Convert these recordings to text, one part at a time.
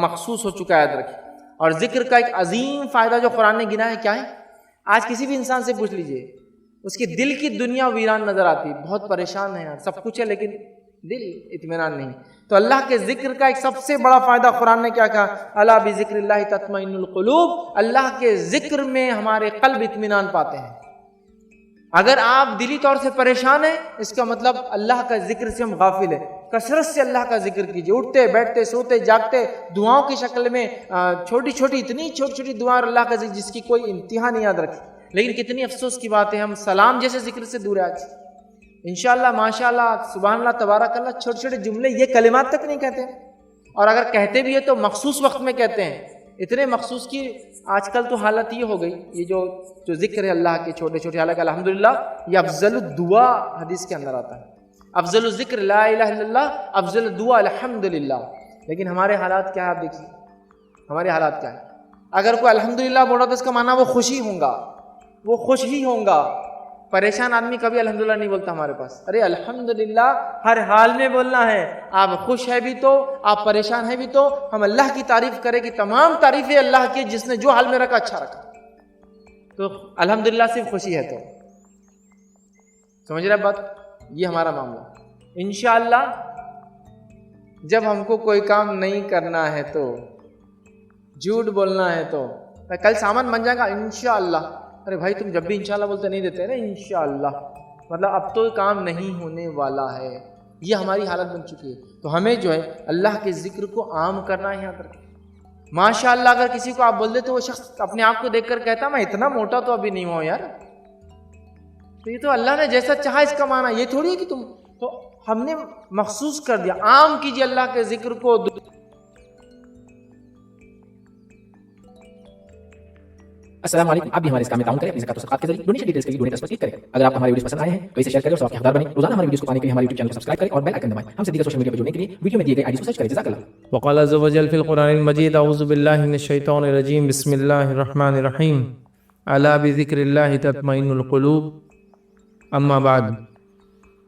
مخصوص ہو چکا ہے، یاد رکھیں۔ اور ذکر کا ایک عظیم فائدہ جو قرآن نے گنا ہے کیا ہے؟ آج کسی بھی انسان سے پوچھ لیجئے، اس کی دل کی دنیا ویران نظر آتی ہے، بہت پریشان ہے یار، سب کچھ ہے لیکن دل اطمینان نہیں۔ تو اللہ کے ذکر کا ایک سب سے بڑا فائدہ قرآن نے کیا کہا؟ الا بذکر اللہ تطمئن القلوب، اللہ کے ذکر میں ہمارے قلب اطمینان پاتے ہیں۔ اگر آپ دلی طور سے پریشان ہیں، اس کا مطلب اللہ کا ذکر سے ہم غافل ہیں۔ کثرت سے اللہ کا ذکر کیجئے، اٹھتے بیٹھتے سوتے جاگتے، دعاؤں کی شکل میں چھوٹی چھوٹی اتنی چھوٹی چھوٹی دعا اور اللہ کا ذکر جس کی کوئی انتہا نہیں یاد رکھی۔ لیکن کتنی افسوس کی بات ہے، ہم سلام جیسے ذکر سے دور ہیں آج۔ انشاءاللہ ماشاءاللہ سبحان اللہ تبارک اللہ، چھوٹے چھوٹے جملے یہ کلمات تک نہیں کہتے، اور اگر کہتے بھی ہیں تو مخصوص وقت میں کہتے ہیں، اتنے مخصوص کی آج کل تو حالت یہ ہو گئی، یہ جو ذکر ہے اللہ کے چھوٹے چھوٹے، حالانکہ الحمدللہ یہ افضل الدعا حدیث کے اندر آتا ہے، افضل الذکر لا الہ الا اللہ، افضل الدعا الحمدللہ۔ لیکن ہمارے حالات کیا ہے آپ دیکھیے، ہمارے حالات کیا ہے؟ اگر کوئی الحمدللہ بول رہا تو اس کا معنی وہ خوشی ہوں گا، وہ خوش ہی ہوں گا۔ پریشان آدمی کبھی الحمدللہ نہیں بولتا ہمارے پاس، ارے الحمدللہ ہر حال میں بولنا ہے۔ آپ خوش ہے بھی تو، آپ پریشان ہے بھی تو، ہم اللہ کی تعریف کریں کہ تمام تعریفیں اللہ کی جس نے جو حال میں رکھا اچھا رکھا، تو الحمدللہ صرف خوشی ہے۔ تو سمجھ رہے بات؟ یہ ہمارا معاملہ۔ انشاءاللہ جب ہم کو کوئی کام نہیں کرنا ہے تو، جھوٹ بولنا ہے تو، کل سامان بن جائے گا انشاءاللہ، ارے بھائی تم جب بھی انشاءاللہ بولتے نہیں دیتے نا، انشاءاللہ مطلب اب تو کام نہیں ہونے والا ہے۔ یہ ہماری حالت بن چکی ہے۔ تو ہمیں جو ہے اللہ کے ذکر کو عام کرنا ہے یہاں تک۔ ماشاءاللہ اگر کسی کو آپ بول دے تو وہ شخص اپنے آپ کو دیکھ کر کہتا میں اتنا موٹا تو ابھی نہیں ہوں یار، تو یہ تو اللہ نے جیسا چاہا اس کا معنی یہ تھوڑی ہے کہ تم، تو ہم نے مخصوص کر دیا، عام کیجیے اللہ کے ذکر کو۔ السلام علیکم، آپ بھی ہمارے اس کام میں تعاون کریں اپنی زکات و صدقات کے ذریعے۔ ڈونیشن ڈیٹیلز کے لیے ڈونیٹ پر کلک کریں۔ اگر آپ کو ہماری ویڈیوز پسند آئے ہیں تو اسے شیئر کریں اور ثواب کے حقدار بنیں۔ روزانہ ہماری ویڈیوز کو پانے کے لیے ہمارے یوٹیوب چینل کو سبسکرائب کریں اور بیل آئیکن دبائیں۔ ہم سے دیگر سوشل میڈیا پر جڑنے کے لیے ویڈیو میں دیے گئے آئی ڈیز کو سرچ کریں۔ جزاک اللہ۔ وقال عز وجل فی القرآن المجید اعوذ باللہ من الشیطان الرجیم بسم اللہ الرحمن الرحیم الا بذکر اللہ تطمئن القلوب اما بعد۔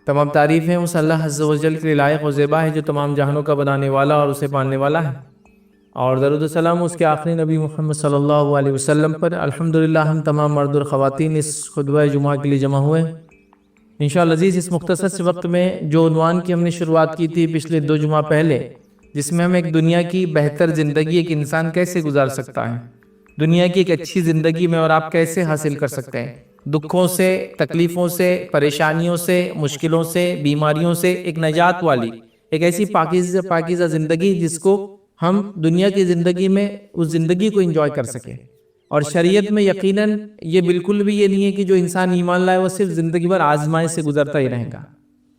تمام تعریفیں اس اللہ عز وجل کے لیے لائق و زیبا ہے جو تمام جہانوں کا بنانے والا اور اسے پالنے والا ہے، اور درود و سلام اس کے آخری نبی محمد صلی اللہ علیہ وسلم پر۔ الحمدللہ ہم تمام مرد اور خواتین اس خطبہ جمعہ کے لیے جمع ہوئے ہیں۔ انشاءاللہ عزیز، اس مختصر سے وقت میں جو عنوان کی ہم نے شروعات کی تھی پچھلے 2 جمعہ پہلے، جس میں ہم ایک دنیا کی بہتر زندگی ایک انسان کیسے گزار سکتا ہے، دنیا کی ایک اچھی زندگی میں اور آپ کیسے حاصل کر سکتے ہیں، دکھوں سے، تکلیفوں سے، پریشانیوں سے، مشکلوں سے، بیماریوں سے ایک نجات والی، ایک ایسی پاکیزہ زندگی جس کو ہم دنیا کی زندگی میں اس زندگی کو انجوائے کر سکیں۔ اور شریعت میں یقیناً یہ بالکل بھی یہ نہیں ہے کہ جو انسان ایمان لائے وہ صرف زندگی بھر آزمائش سے گزرتا ہی رہے گا،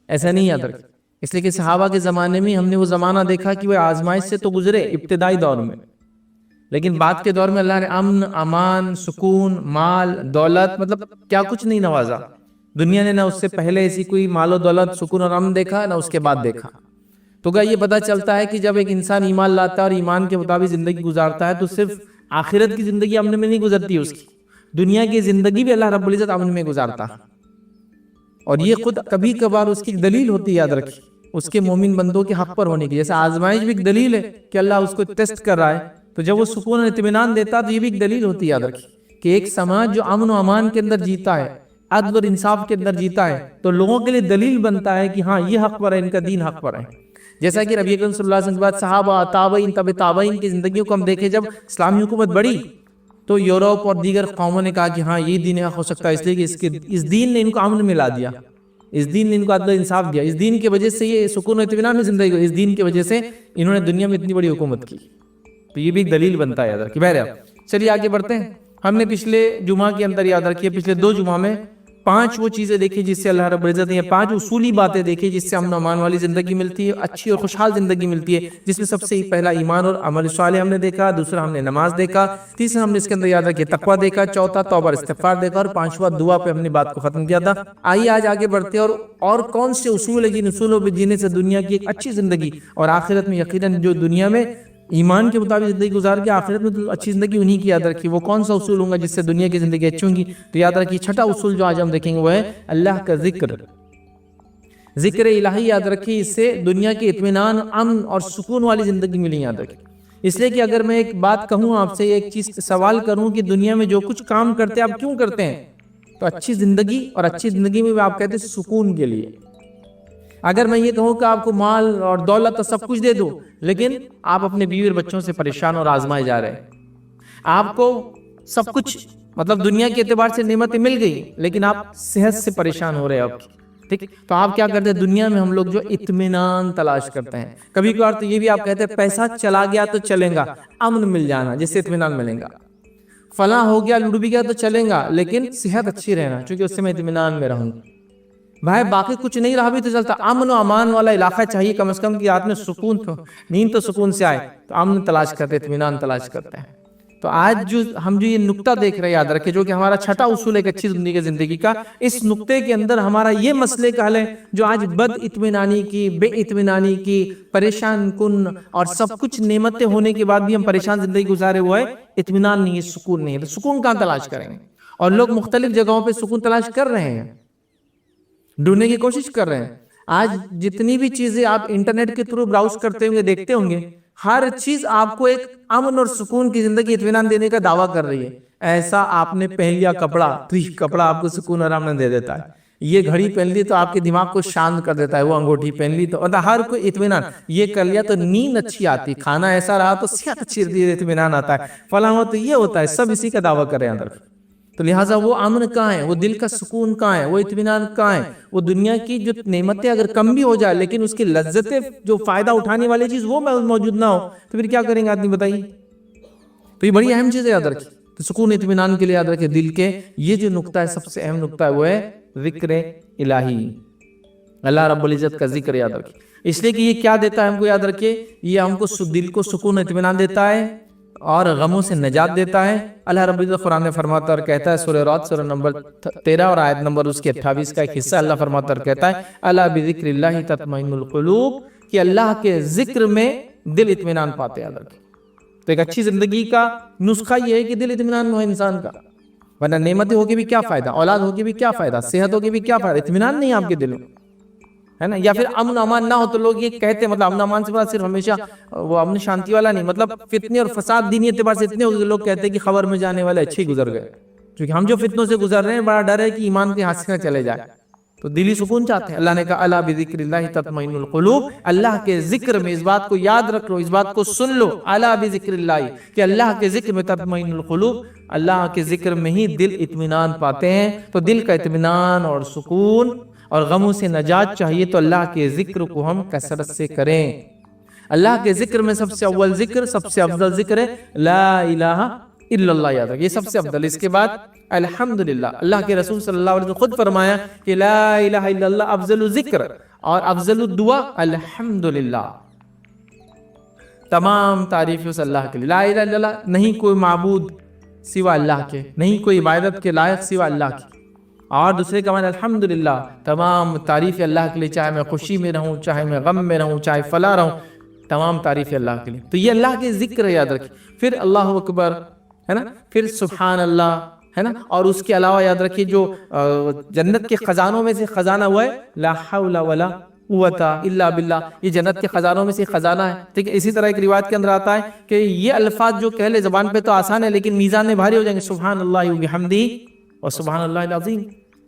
ایسا نہیں یاد رکھیں۔ اس لیے کہ صحابہ کے زمانے میں ہم نے وہ زمانہ دیکھا کہ وہ آزمائش سے تو گزرے ابتدائی دور میں، لیکن بعد کے دور میں اللہ نے امن، امان، سکون، مال، دولت، مطلب کیا کچھ نہیں نوازا۔ دنیا نے نہ اس سے پہلے ایسی کوئی مال و دولت، سکون اور امن دیکھا، نہ اس کے بعد دیکھا۔ تو کیا یہ پتہ چلتا ہے کہ جب ایک انسان ایمان لاتا ہے اور ایمان کے مطابق زندگی گزارتا ہے تو صرف آخرت کی زندگی امن میں نہیں گزرتی، اس کی دنیا کی زندگی بھی اللہ رب العزت امن میں گزارتا ہے۔ اور یہ خود کبھی کبھار اس کی ایک دلیل ہوتی ہے، یاد رکھیں، اس کے مومن بندوں کے حق پر ہونے کی۔ جیسے آزمائش بھی ایک دلیل ہے کہ اللہ اس کو ٹیسٹ کر رہا ہے، تو جب وہ سکون اور اطمینان دیتا تو یہ بھی ایک دلیل ہوتی ہے، یاد رکھیں، کہ ایک سماج جو امن و امان کے اندر جیتا ہے، عدل اور انصاف کے اندر جیتا ہے، تو لوگوں کے لیے دلیل بنتا ہے کہ ہاں یہ حق پر ہے، ان کا دین حق پر ہے۔ جیسا کہ نبی اکرم صلی اللہ علیہ وسلم کے بعد صحابہ، تابعین، تبع تابعین کی زندگیوں کو ہم دیکھیں، جب اسلامی حکومت بڑھی تو یورپ اور دیگر قوموں نے کہا کہ ہاں یہ دین حق ہو سکتا ہے، اس لیے کہ اس دین نے ان کو امن میں لا دیا، اس دین نے ان کو عدل و انصاف دیا، اس دین کی وجہ سے یہ سکون و اطمینان میں زندگی ہوئی، اس دین کی وجہ سے انہوں نے دنیا میں اتنی بڑی حکومت کی۔ تو یہ بھی ایک دلیل بنتا ہے، یاد رکھیے۔ بہرحال چلیے آگے بڑھتے ہیں۔ ہم نے پچھلے جمعہ کے اندر یاد رکھیے، پچھلے 2 جمعہ میں 5 وہ چیزیں دیکھی جس سے اللہ رب العزت نے 5 اصولی باتیں دیکھی جس سے امن و امان والی زندگی ملتی ہے، اچھی اور خوشحال زندگی ملتی ہے، جس میں سب سے پہلا ایمان اور عمل صالح ہم نے دیکھا، دوسرا ہم نے نماز دیکھا، تیسرا ہم نے اس کے اندر یاد رکھیے تقویٰ دیکھا، چوتھا توبہ اور استغفار دیکھا، اور 5واں دعا پہ ہم نے بات کو ختم کیا تھا۔ آئیے آج آگے بڑھتے ہیں اور کون سے اصول ہے جن اصولوں پہ جینے سے دنیا کی ایک اچھی زندگی اور آخرت میں یقیناً جو دنیا میں ایمان کے مطابق زندگی گزار کے آخرت میں تو اچھی زندگی انہی کی، یاد رکھیے وہ کون سا اصول ہوں گا جس سے دنیا کی زندگی اچھی ہوں گی۔ تو یاد رکھیے چھٹا اصول جو آج ہم دیکھیں گے وہ ہے اللہ کا ذکر، ذکر الہی، یاد رکھیے اس سے دنیا کے اطمینان، امن اور سکون والی زندگی ملی، یاد رکھیے۔ اس لیے کہ اگر میں ایک بات کہوں آپ سے، ایک چیز سوال کروں کہ دنیا میں جو کچھ کام کرتے ہیں آپ کیوں کرتے ہیں، تو اچھی زندگی، اور اچھی زندگی میں آپ کہتے ہیں سکون کے لیے۔ اگر میں یہ کہوں کہ آپ کو مال اور دولت سب کچھ دے دو، لیکن آپ اپنے بیوی اور بچوں سے پریشان اور آزمائے جا رہے ہیں، آپ کو سب کچھ مطلب دنیا کے اعتبار سے نعمتیں مل گئی، لیکن آپ صحت سے پریشان ہو رہے ہیں آپ، ٹھیک، تو آپ کیا کرتے ہیں؟ دنیا میں ہم لوگ جو اطمینان تلاش کرتے ہیں، کبھی کبھار تو یہ بھی آپ کہتے ہیں پیسہ چلا گیا تو چلیں گا، امن مل جانا جس سے اطمینان ملے گا، فلاں ہو گیا لوٹ بھی گیا تو چلیں گا، لیکن صحت اچھی رہنا چونکہ اس سے میں اطمینان میں رہوں۔ بھائی باقی کچھ نہیں رہا بھی تو چلتا، امن و امان والا علاقہ چاہیے کم از کم، کہ رات میں سکون تو نیند تو سکون سے آئے، تو امن تلاش کرتے، اطمینان تلاش کرتے ہیں۔ تو آج جو ہم جو یہ نقطہ دیکھ رہے ہیں، یاد رکھیں، جو کہ ہمارا چھٹا اصول ہے ایک اچھی زندگی کا، اس نقطے کے اندر ہمارا یہ مسئلے کا حل ہے جو آج بد اطمینانی کی، بے اطمینانی کی، پریشان کن اور سب کچھ نعمتیں ہونے کے بعد بھی ہم پریشان زندگی گزارے ہوئے، اطمینان نہیں ہے، سکون نہیں ہے، تو سکون کہاں تلاش کریں گے؟ اور لوگ مختلف جگہوں پہ سکون تلاش کر رہے ہیں، ڈھونڈنے کی کوشش کر رہے ہیں۔ آج جتنی بھی چیزیں آپ انٹرنیٹ کے تھرو براؤز کرتے ہوں گے، دیکھتے ہوں گے، ہر چیز آپ کو ایک امن اور سکون کی زندگی، اطمینان دینے کا دعویٰ کر رہی ہے۔ ایسا آپ نے پہن لیا کپڑا تو یہ کپڑا آپ کو سکون اور امن دے دیتا ہے، یہ گھڑی پہن لی تو آپ کے دماغ کو شانت کر دیتا ہے، وہ انگوٹھی پہن لی تو ہر کوئی اطمینان، یہ کر لیا تو نیند اچھی آتی، کھانا ایسا رہا تو صحت اچھی رہتی ہے، اطمینان آتا ہے، فلاں ہو تو یہ ہوتا ہے، سب اسی کا دعویٰ کر رہے ہیں اندر۔ تو لہٰذا وہ امن کہاں ہے، وہ دل کا سکون کہاں ہے، وہ اطمینان کہاں ہے؟ وہ دنیا کی جو نعمتیں اگر کم بھی ہو جائے لیکن اس کی لذتیں، جو فائدہ اٹھانے والی چیز وہ موجود نہ ہو، تو پھر کیا کریں گے آدمی، بتائیے؟ تو یہ بڑی اہم چیز ہے، یاد رکھیں۔ تو سکون اطمینان کے لیے یاد رکھیں دل کے یہ جو نقطہ ہے، سب سے اہم نقطہ ہے، وہ ہے ذکر الہی، اللہ رب العزت کا ذکر یاد رکھیں۔ اس لیے کہ یہ کیا دیتا ہے ہم کو، یاد رکھیں، یہ ہم کو دل کو سکون اطمینان دیتا ہے اور غموں سے نجات دیتا ہے۔ اللہ رب العزت قرآن میں فرماتا اور کہتا ہے، سورہ رعد سورہ نمبر 13 اور آیت نمبر اس کے 28 کا ایک حصہ، اللہ فرماتا اور کہتا ہے، الا بذکر اللہ تطمئن القلوب، کہ اللہ کے ذکر میں دل اطمینان پاتے ہیں۔ تو ایک اچھی زندگی کا نسخہ یہ ہے کہ دل اطمینان میں ہو انسان کا، ورنہ نعمتیں ہوگی بھی کیا فائدہ، اولاد ہوگی بھی کیا فائدہ، صحت ہوگی بھی کیا فائدہ، اطمینان نہیں آپ کے دل میں، ہے نا؟ یا پھر امن امان نہ ہو تو لوگ یہ کہتے ہیں، مطلب امن امان سے بڑا صرف ہمیشہ وہ امن شانتی والا نہیں، مطلب فتنے اور فساد دینی اعتبار سے اتنے ہو گئے، لوگ کہتے ہیں کہ خبر میں جانے والے اچھے گزر گئے، کیونکہ ہم جو فتنوں سے گزر رہے ہیں بڑا ڈر ہے کہ ایمان کے ہاتھ سے نہ چلے جائے، تو دلی سکون چاہتے ہیں۔ اللہ نے کہا الا بذکر اللہ تطمئن القلوب، اللہ کے ذکر میں، اس بات کو یاد رکھ لو، اس بات کو سن لو، الا بذکر اللہ، کہ اللہ کے ذکر میں تطمئن القلوب، اللہ کے ذکر میں ہی دل اطمینان پاتے ہیں۔ تو دل کا اطمینان اور سکون اور غموں سے نجات چاہیے تو اللہ کے ذکر کو ہم کثرت سے کریں۔ اللہ کے ذکر میں سب سے اول ذکر، سب سے افضل ذکر ہے لا الہ الا اللہ، یاد رکھیں، یہ سب سے افضل۔ اس کے بعد الحمدللہ، اللہ کے رسول صلی اللہ علیہ وسلم خود فرمایا کہ لا الہ الا اللہ افضل ذکر اور افضل الدعا الحمدللہ، تمام تعریف اس اللہ کے لیے۔ لا الہ الا اللہ، نہیں کوئی معبود سوا اللہ کے، نہیں کوئی عبادت کے لائق سوا اللہ کی، اور دوسرے کا معنی الحمدللہ، تمام تعریف اللہ کے لیے، چاہے میں خوشی میں رہوں، چاہے میں غم میں رہوں، چاہے فلاں رہوں، تمام تعریف اللہ کے لیے۔ تو یہ اللہ کے ذکر ہے، یاد رکھیں۔ پھر اللہ اکبر، ہے نا، پھر سبحان اللہ، ہے نا، اور اس کے علاوہ یاد رکھیے جو جنت کے خزانوں میں سے خزانہ ہوا ہے لا حول ولا قوت الا باللہ، یہ جنت کے خزانوں میں سے خزانہ ہے، ٹھیک ہے۔ اسی طرح ایک روایت کے اندر آتا ہے کہ یہ الفاظ جو کہہ لے زبان پہ تو آسان ہے لیکن میزان میں بھاری ہو جائیں گے، سبحان اللہ وبحمدہ اور سبحان اللہ العظیم،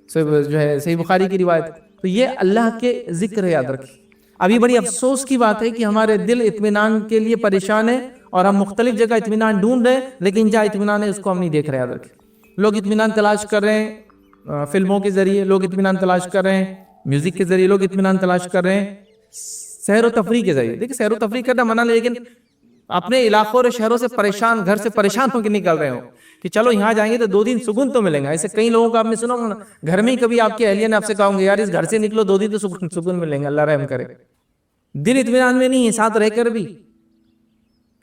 جو ہے صحیح بخاری کی روایت۔ تو یہ اللہ کے ذکر ہے، یاد رکھیں۔ ابھی بڑی افسوس کی بات ہے کہ ہمارے دل اطمینان کے لیے پریشان ہے اور ہم مختلف جگہ اطمینان ڈھونڈ رہے ہیں، لیکن جہاں اطمینان ہے اس کو ہم نہیں دیکھ رہے، یاد رکھیں۔ لوگ اطمینان تلاش کر رہے ہیں فلموں کے ذریعے، لوگ اطمینان تلاش کر رہے ہیں میوزک کے ذریعے، لوگ اطمینان تلاش کر رہے ہیں سیر و تفریح کے ذریعے۔ دیکھیں، سیر و تفریح کرنا منع نہیں، لیکن اپنے علاقوں اور شہروں سے پریشان، گھر سے پریشان ہو کے نکل رہے ہو کہ چلو یہاں جائیں گے تو 2 دن سکون تو ملیں گا۔ ایسے کئی لوگوں کو آپ نے سنا ہوگا، گھر میں ہی کبھی آپ کے اہلیہ نے آپ سے کہا ہوں گے یار اس گھر سے نکلو 2 دن تو سکون ملیں گا، اللہ رحم کرے۔ دل اطمینان میں نہیں ہے، ساتھ رہ کر بھی،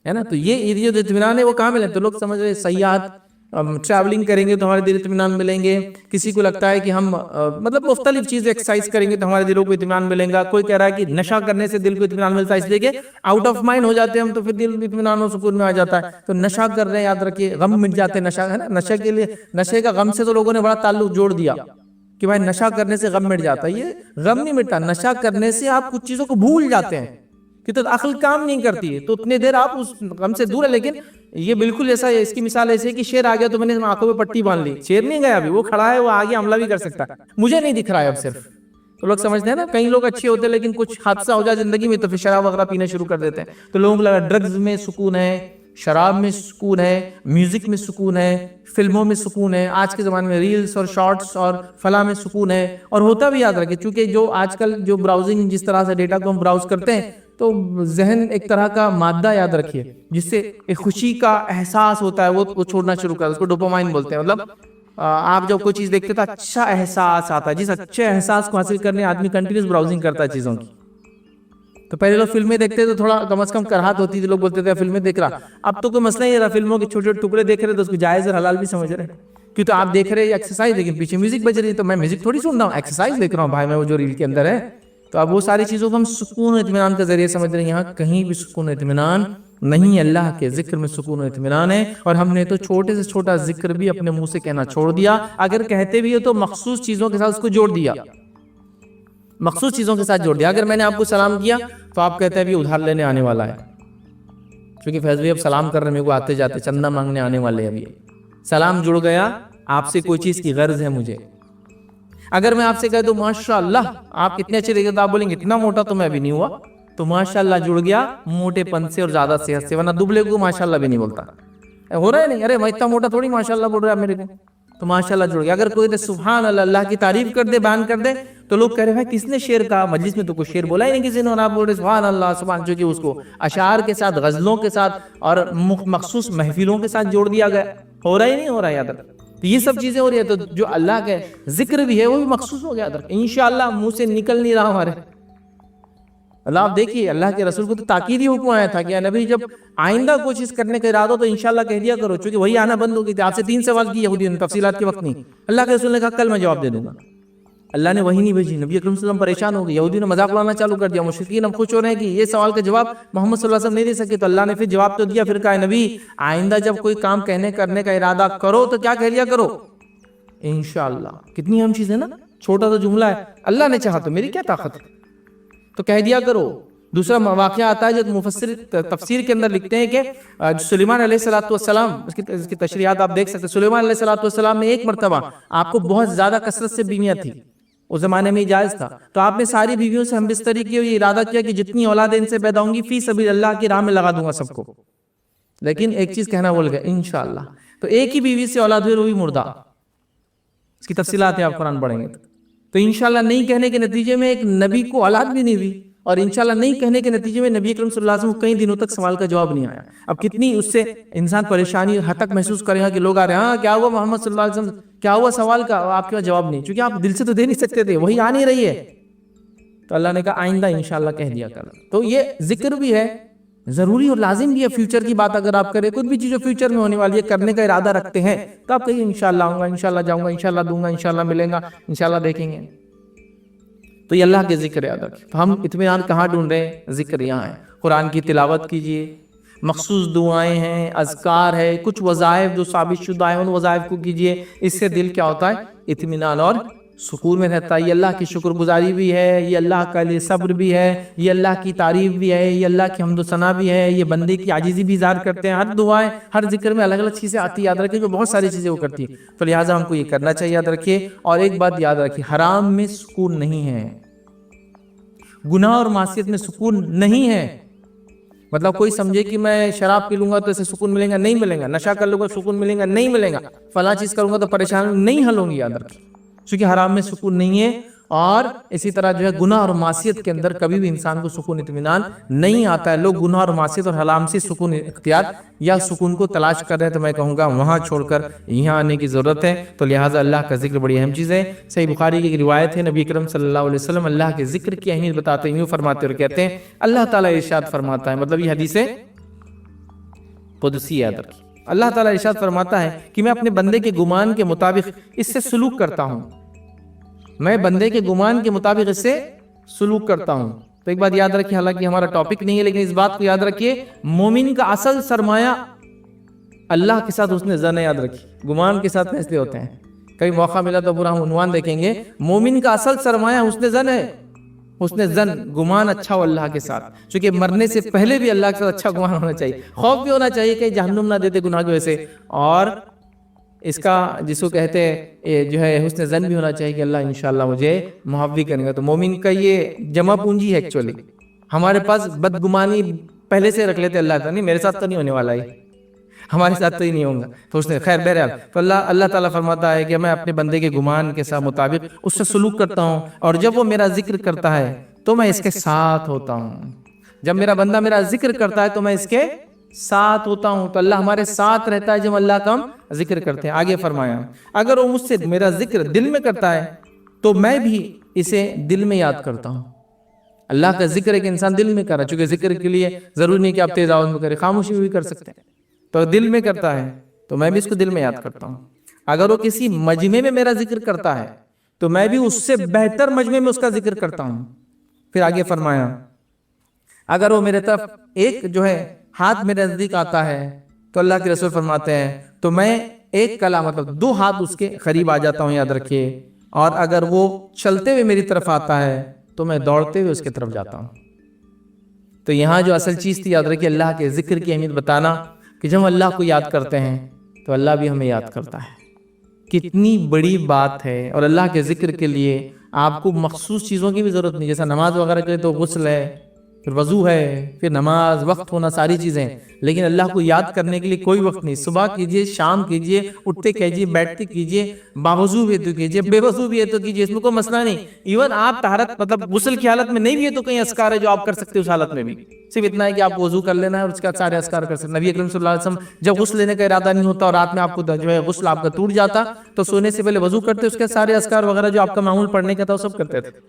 ہے نا۔ تو یہ جو اطمینان ہے وہ کہاں ملے؟ تو لوگ سمجھ رہے سیاحت، ٹریولنگ کریں گے تو ہمارے دل اطمینان ملیں گے، کسی کو لگتا ہے کہ ہم مطلب مختلف چیزیں ایکسرسائز کریں گے تو ہمارے دلوں کو اطمینان ملیں گا، کوئی کہہ رہا ہے کہ نشہ کرنے سے دل کو اطمینان ملتا ہے، اس لیے کہ آؤٹ آف مائنڈ ہو جاتے ہیں ہم تو پھر دل اطمینان و سکون میں آ جاتا ہے۔ تو نشہ کر رہے ہیں، یاد رکھیے غم مٹ جاتے ہیں، نشہ ہے نا، نشے کے لیے، نشے کا غم سے تو لوگوں نے بڑا تعلق جوڑ دیا کہ بھائی نشہ کرنے سے غم مٹ جاتا ہے، یہ غم نہیں مٹتا، نشہ کرنے سے آپ کچھ چیزوں کو بھول جاتے ہیں، کہ تو عقل کام نہیں کرتی ہے، تو اتنے دیر آپ اس غم سے دور ہے. لیکن یہ بالکل ایسا ہے، اس کی مثال ایسے ہے کہ شیر آ گیا تو میں نے آنکھوں پہ پٹی باندھ لی. شیر نہیں گیا ابھی، وہ کھڑا ہے، وہ آگے حملہ بھی کر سکتا ہے، مجھے نہیں دکھ رہا ہے اب صرف. تو لوگ سمجھتے ہیں نا، کئی لوگ اچھے ہوتے ہیں لیکن کچھ حادثہ ہو جائے زندگی میں تو پھر شراب وغیرہ پینا شروع کر دیتے ہیں. تو لوگوں کو لگا ڈرگز میں سکون ہے، شراب میں سکون ہے، میوزک میں سکون ہے، فلموں میں سکون ہے، آج کے زمانے میں ریلز اور شارٹس اور فلاں میں سکون ہے. اور ہوتا بھی، یاد رکھیں، چونکہ جو آج کل جو براؤزنگ جس طرح سے ڈیٹا کو ہم براؤز کرتے ہیں تو ذہن ایک طرح کا مادہ، یاد رکھیے، جس سے ایک خوشی کا احساس ہوتا ہے، وہ چھوڑنا شروع کرتا ہے. اس کو ڈوپامائن بولتے ہیں. مطلب آپ جب کوئی چیز دیکھتے تو اچھا احساس آتا ہے، جس اچھے احساس کو حاصل کرنے آدمی کنٹینیوس براؤزنگ کرتا ہے چیزوں کی. تو پہلے لوگ فلمیں دیکھتے تو تھوڑا کم از کم کراہت ہوتی تھی، لوگ بولتے تھے فلمیں دیکھ رہا. اب تو کوئی مسئلہ نہیں رہا، فلموں کے چھوٹے چھوٹے ٹکڑے دیکھ رہے تو اس کو جائز اور حلال بھی سمجھ رہے ہیں. کیوں تو آپ دیکھ رہے ہیں ایکسرسائز، لیکن پیچھے میوزک بج رہی ہے، تو میں میوزک تھوڑی سن رہا ہوں، ایکسرسائز دیکھ رہا ہوں بھائی میں، وہ جو ریل کے اندر ہے. تو اب وہ ساری چیزوں کو ہم سکون و اطمینان کا ذریعہ سمجھ رہے ہیں. یہاں کہیں بھی سکون و اطمینان نہیں، اللہ کے ذکر میں سکون و اطمینان ہے. اور ہم نے تو چھوٹے سے چھوٹا ذکر بھی اپنے منہ سے کہنا چھوڑ دیا. اگر کہتے بھی ہو تو مخصوص چیزوں کے ساتھ اس کو جوڑ دیا، مخصوص چیزوں کے ساتھ جوڑ دیا. اگر میں نے آپ کو سلام کیا تو آپ کہتے ہیں ابھی ادھار لینے آنے والا ہے، کیونکہ فیض بھائی اب سلام کر رہے ہیں، میرے کو آتے جاتے چندہ مانگنے آنے والے ہیں. ابھی سلام جڑ گیا، آپ سے کوئی چیز کی غرض ہے مجھے. اگر میں آپ سے کہہ دوں ماشاءاللہ آپ کتنے اچھے دیکھتے، آپ بولیں گے اتنا موٹا تو میں ابھی نہیں ہوا، تو ماشاءاللہ جڑ گیا موٹے پن سے اور زیادہ صحت سے. ورنہ دبلے کو ماشاءاللہ بھی نہیں بولتا، ہو رہا ہے نہیں، ارے میں اتنا موٹا تھوڑی ماشاءاللہ بول رہا ہے میرے کو، تو ماشاءاللہ جڑ گیا. اگر کوئی سبحان اللہ، اللہ کی تعریف کر دے، بیان کر دے، تو لوگ کہہ رہے ہیں کس نے شعر کہا، مجلس میں تو کوئی شعر بولا ہی نہیں کسی نے، اور آپ بول رہے سبحان اللہ سبحان، جو کہ اس کو اشعار کے ساتھ، غزلوں کے ساتھ اور مخصوص محفلوں کے ساتھ جوڑ دیا گیا. ہو رہا ہی نہیں ہو رہا ہے. یاد رکھ، یہ سب چیزیں ہو رہی ہے. تو جو اللہ کے ذکر بھی ہے وہ بھی مخصوص ہو گیا. انشاءاللہ منہ سے نکل نہیں رہا ہمارے. اللہ آپ دیکھیے، اللہ کے رسول کو تو تاکیدی حکم آیا تھا کہ نبی جب آئندہ کوئی چیز کرنے کا ارادہ ہو تو انشاءاللہ کہہ دیا کرو، چونکہ وہی آنا بند ہو گئی تھی. آپ سے 3 سوال کیے یہودیوں نے تفصیلات کے وقت نہیں. اللہ کے رسول نے کہا کل میں جواب دے دوں گا. اللہ نے وہی نہیں بھیجی. نبی اکرم صلی اللہ علیہ وسلم پریشان ہو گئے، یہودیوں نے مذاق اڑانا چالو کر دیا. مشرکین اب خوش ہو رہے ہیں کہ یہ سوال کا جواب محمد صلی اللہ علیہ وسلم نہیں دے سکے. تو اللہ نے پھر جواب تو دیا. پھر کہا نبی آئندہ جب کوئی کام کہنے کرنے کا ارادہ کرو تو کیا کہہ لیا کرو، انشاءاللہ. کتنی اہم چیز ہے نا، چھوٹا سا جملہ ہے، اللہ نے چاہا تو میری کیا طاقت ہے، تو کہہ دیا کرو. دوسرا واقعہ آتا ہے جو مفسر تفسیر کے اندر لکھتے ہیں کہ سلیمان علیہ السلام، اس کی تشریحات آپ دیکھ سکتے ہیں. سلیمان علیہ السلام میں ایک مرتبہ آپ کو بہت زیادہ کثرت سے بیویاں تھی، اس زمانے میں جائز تھا، تو آپ نے ساری بیویوں سے ہم بستری کی اور یہ ارادہ کیا کہ جتنی اولادیں ان سے پیدا ہوں گی فی سبیل اللہ کی راہ میں لگا دوں گا سب کو. لیکن ایک چیز کہنا بھول گئے، انشاءاللہ. تو ایک ہی بیوی سے اولاد ہوئی، وہ بھی مردہ. اس کی تفصیلات ہیں، آپ قرآن پڑھیں گے تو انشاءاللہ نہیں کہنے کے نتیجے میں ایک نبی کو اولاد بھی نہیں ہوئی، اور انشاءاللہ نہیں کہنے کے نتیجے میں نبی اکرم صلی اللہ علیہ وسلم کو کئی دنوں تک سوال کا جواب نہیں آیا. اب کتنی اس سے انسان پریشانی حد تک محسوس کرے گا کہ لوگ آ رہے ہیں، ہاں کیا ہوا محمد صلی اللہ علیہ وسلم، کیا ہوا سوال کا، آپ کے پاس جواب نہیں، چونکہ آپ دل سے تو دے نہیں سکتے تھے، وہی آ نہیں رہی ہے. تو اللہ نے کہا آئندہ انشاءاللہ کہہ دیا کر. تو یہ ذکر بھی ہے، ضروری اور لازم بھی ہے. فیوچر کی بات اگر آپ کریں، کوئی بھی چیز جو فیوچر میں ہونے والی ہے کرنے کا ارادہ رکھتے ہیں، تو آپ کہیں انشاءاللہ آؤں گا، انشاءاللہ جاؤں گا، انشاءاللہ دوں گا، انشاءاللہ ملیں گا، انشاءاللہ دیکھیں گے. تو یہ اللہ کے ذکر یاد رکھیں. تو ہم اطمینان کہاں ڈھونڈ رہے ہیں؟ ذکر یہاں ہے. قرآن کی تلاوت کیجئے، مخصوص دعائیں ہیں، اذکار ہے، کچھ وظائف جو ثابت شدہ ہیں ان وظائف کو کیجئے. اس سے دل کیا ہوتا ہے؟ اطمینان اور سکون میں رہتا ہے. یہ اللہ کی شکر گزاری بھی ہے، یہ اللہ کا لیے صبر بھی ہے، یہ اللہ کی تعریف بھی ہے، یہ اللہ کی حمد و ثنا بھی ہے، یہ بندے کی عاجزی بھی اظہار کرتے ہیں. ہر دعائیں، ہر ذکر میں الگ الگ چیزیں آتی، یاد رکھیں، جو بہت ساری چیزیں وہ کرتی ہیں. تو لہٰذا ہم کو یہ کرنا چاہیے. یاد رکھیے. اور ایک بات یاد رکھیے، حرام میں سکون نہیں ہے، گناہ اور معصیت میں سکون نہیں ہے. مطلب کوئی سمجھے کہ میں شراب پی لوں گا تو اسے سکون ملے گا، نہیں ملے گا. نشہ کر لوں گا سکون ملے گا، نہیں ملے گا. فلاں چیز کروں گا تو پریشان نہیں حل ہوں گی. یاد رکھیں، چونکہ حرام میں سکون نہیں ہے. اور اسی طرح جو ہے گناہ اور معصیت کے اندر کبھی بھی انسان کو سکون اطمینان نہیں آتا ہے. لوگ گناہ اور معصیت اور حرام سے سکون اختیار یا سکون کو تلاش کر رہے ہیں، تو میں کہوں گا وہاں چھوڑ کر یہاں آنے کی ضرورت ہے. تو لہٰذا اللہ کا ذکر بڑی اہم چیز ہے. صحیح بخاری کی ایک روایت ہے، نبی اکرم صلی اللہ علیہ وسلم اللہ کے ذکر کی اہمیت بتاتے ہیں، یوں فرماتے اور کہتے ہیں اللہ تعالیٰ ارشاد فرماتا ہے، مطلب یہ حدیث قدسی یاد رکھیں. اللہ تعالیٰ ارشاد فرماتا ہے کہ میں اپنے بندے کے گمان کے مطابق اس سے سلوک کرتا ہوں، میں بندے کے گمان کے مطابق اس سے سلوک کرتا ہوں. تو ایک بات یاد رکھیے، حالانکہ ہمارا ٹاپک نہیں ہے لیکن اس بات کو یاد رکھیے، مومن کا اصل سرمایہ اللہ کے ساتھ حسن ظن ہے. یاد رکھیے، گمان کے ساتھ فیصلے ہوتے ہیں. کبھی موقع ملا تو پورا ہم عنوان دیکھیں گے. مومن کا اصل سرمایہ حسن ظن ہے. حسن زن گمان اچھا ہو اللہ کے ساتھ، چونکہ مرنے سے پہلے بھی اللہ کے ساتھ اچھا گمان ہونا چاہیے، خوف بھی ہونا چاہیے کہ جہنم نہ دیتے گناہ کی وجہ سے، اور اس کا جس کو کہتے ہیں جو ہے حسن زن بھی ہونا چاہیے کہ اللہ انشاءاللہ مجھے معاف بھی کرے گا۔ تو مومن کا یہ جمع پونجی ہے ایکچولی، ہمارے پاس بدگمانی پہلے سے رکھ لیتے اللہ تعالیٰ، نہیں میرے ساتھ تو نہیں ہونے والا ہے، ہمارے ساتھ تو ہی نہیں ہوگا، تو اس نے خیر بہرحال تو اللہ تعالیٰ فرماتا ہے کہ میں اپنے بندے کے گمان کے ساتھ مطابق اس سے سلوک کرتا ہوں، اور جب وہ میرا ذکر کرتا ہے تو میں اس کے ساتھ ہوتا ہوں۔ جب میرا بندہ میرا ذکر کرتا ہے تو میں اس کے ساتھ ہوتا ہوں، تو اللہ ہمارے ساتھ رہتا ہے جب اللہ کا ہم ذکر کرتے ہیں۔ آگے فرمایا اگر وہ مجھ سے میرا ذکر دل میں کرتا ہے تو میں بھی اسے دل میں یاد کرتا ہوں۔ اللہ کا ذکر ایک انسان دل میں کر رہا ہے، چونکہ ذکر کے لیے ضروری نہیں کہ آپ تیز آواز میں کریں، خاموشی میں بھی کر سکتے ہیں، تو دل میں کرتا ہے تو میں بھی اس کو دل میں یاد کرتا ہوں۔ اگر وہ کسی مجمع میں میرا ذکر کرتا ہے تو میں بھی اس سے بہتر مجمع میں اس کا ذکر کرتا ہوں۔ پھر آگے فرمایا اگر وہ میرے طرف ایک جو ہے ہاتھ میرے نزدیک آتا ہے تو اللہ کے رسول فرماتے ہیں تو میں ایک کلا مطلب 2 ہاتھ اس کے قریب آ جاتا ہوں، یاد رکھیے، اور اگر وہ چلتے ہوئے میری طرف آتا ہے تو میں دوڑتے ہوئے اس کی طرف جاتا ہوں۔ تو یہاں جو اصل چیز تھی، یاد رکھیے، اللہ کے ذکر کی اہمیت بتانا کہ جب ہم اللہ کو یاد کرتے ہیں تو اللہ بھی ہمیں یاد کرتا ہے۔ کتنی بڑی بات ہے، اور اللہ کے ذکر کے لیے آپ کو مخصوص چیزوں کی بھی ضرورت نہیں، جیسا نماز وغیرہ کے لیے تو غسل ہے، پھر وضو ہے، پھر نماز، وقت ہونا، ساری چیزیں، لیکن اللہ کو یاد کرنے کے لیے کوئی وقت نہیں۔ صبح کیجئے، شام کیجئے، اٹھتے کیجئے، بیٹھتے کیجئے، باوضو بھی ہے تو کیجئے، بے وضو بھی ہے تو کیجئے، اس میں کوئی مسئلہ نہیں۔ ایون آپ طہارت مطلب غسل کی حالت میں نہیں بھی ہے تو کئی اذکار ہے جو آپ کر سکتے اس حالت میں بھی، صرف اتنا ہے کہ آپ وضو کر لینا ہے اور اس کے بعد سارے اذکار کر سکتے ہیں۔ نبی اکرم صلی اللہ علیہ وسلم جب غسل لینے کا ارادہ نہیں ہوتا اور رات میں آپ کو جو ہے غسل آپ کا ٹوٹ جاتا تو سونے سے پہلے وضو کرتے، اس کے سارے اذکار وغیرہ جو آپ کا معمول پڑھنے کا تھا وہ سب کرتے تھے۔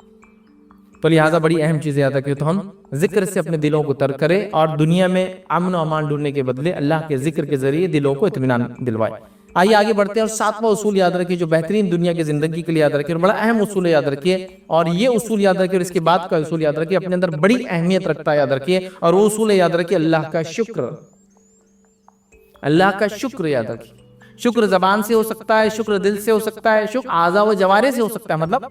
تو لہٰذا بڑی اہم چیز یاد رکھیں، تو ہم ذکر سے اپنے دلوں کو تر کریں اور دنیا میں امن و امان ڈھونڈنے کے بدلے اللہ کے ذکر کے ذریعے دلوں کو اطمینان دلوائے۔ آئیے آگے بڑھتے ہیں، اور 7واں اصول یاد رکھیے جو بہترین دنیا کی زندگی کے لیے یاد رکھیے، اور بڑا اہم اصول ہے، یاد رکھیے، اور یہ اصول یاد رکھیے اور اس کے بعد کا اصول یاد رکھیے، اپنے اندر بڑی اہمیت رکھتا ہے، یاد رکھیے، اور وہ اصول ہے، یاد رکھیے، اللہ کا شکر۔ اللہ کا شکر یاد رکھیے، شکر زبان سے ہو سکتا ہے، شکر دل سے ہو سکتا ہے، شکر اعضاء و جوارح سے ہو سکتا ہے، مطلب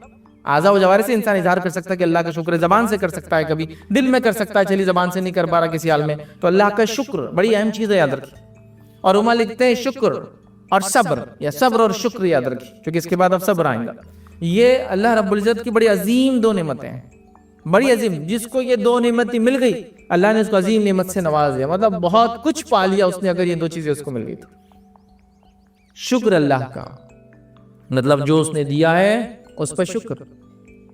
اعضاء و جوارح سے انسان اظہار کر سکتا ہے کہ اللہ کا شکر ہے، زبان سے کر سکتا ہے، کبھی دل میں کر سکتا ہے، چلیے زبان سے نہیں کر پا رہا کسی حال میں، تو اللہ کا شکر بڑی اہم چیز ہے، یاد رکھیے۔ اور عمر لکھتے ہیں شکر اور صبر، یا صبر اور شکر یاد رکھیے، کیونکہ اس کے بعد اب صبر آئیں گا۔ یہ اللہ رب العزت کی بڑی عظیم 2 نعمتیں ہیں، بڑی عظیم، جس کو یہ 2 نعمتیں مل گئی اللہ نے اس کو عظیم نعمت سے نواز دیا، مطلب بہت کچھ پا لیا اس نے اگر یہ 2 چیزیں اس کو مل گئی تو۔ شکر اللہ کا مطلب جو اس نے دیا ہے اس پر شکر،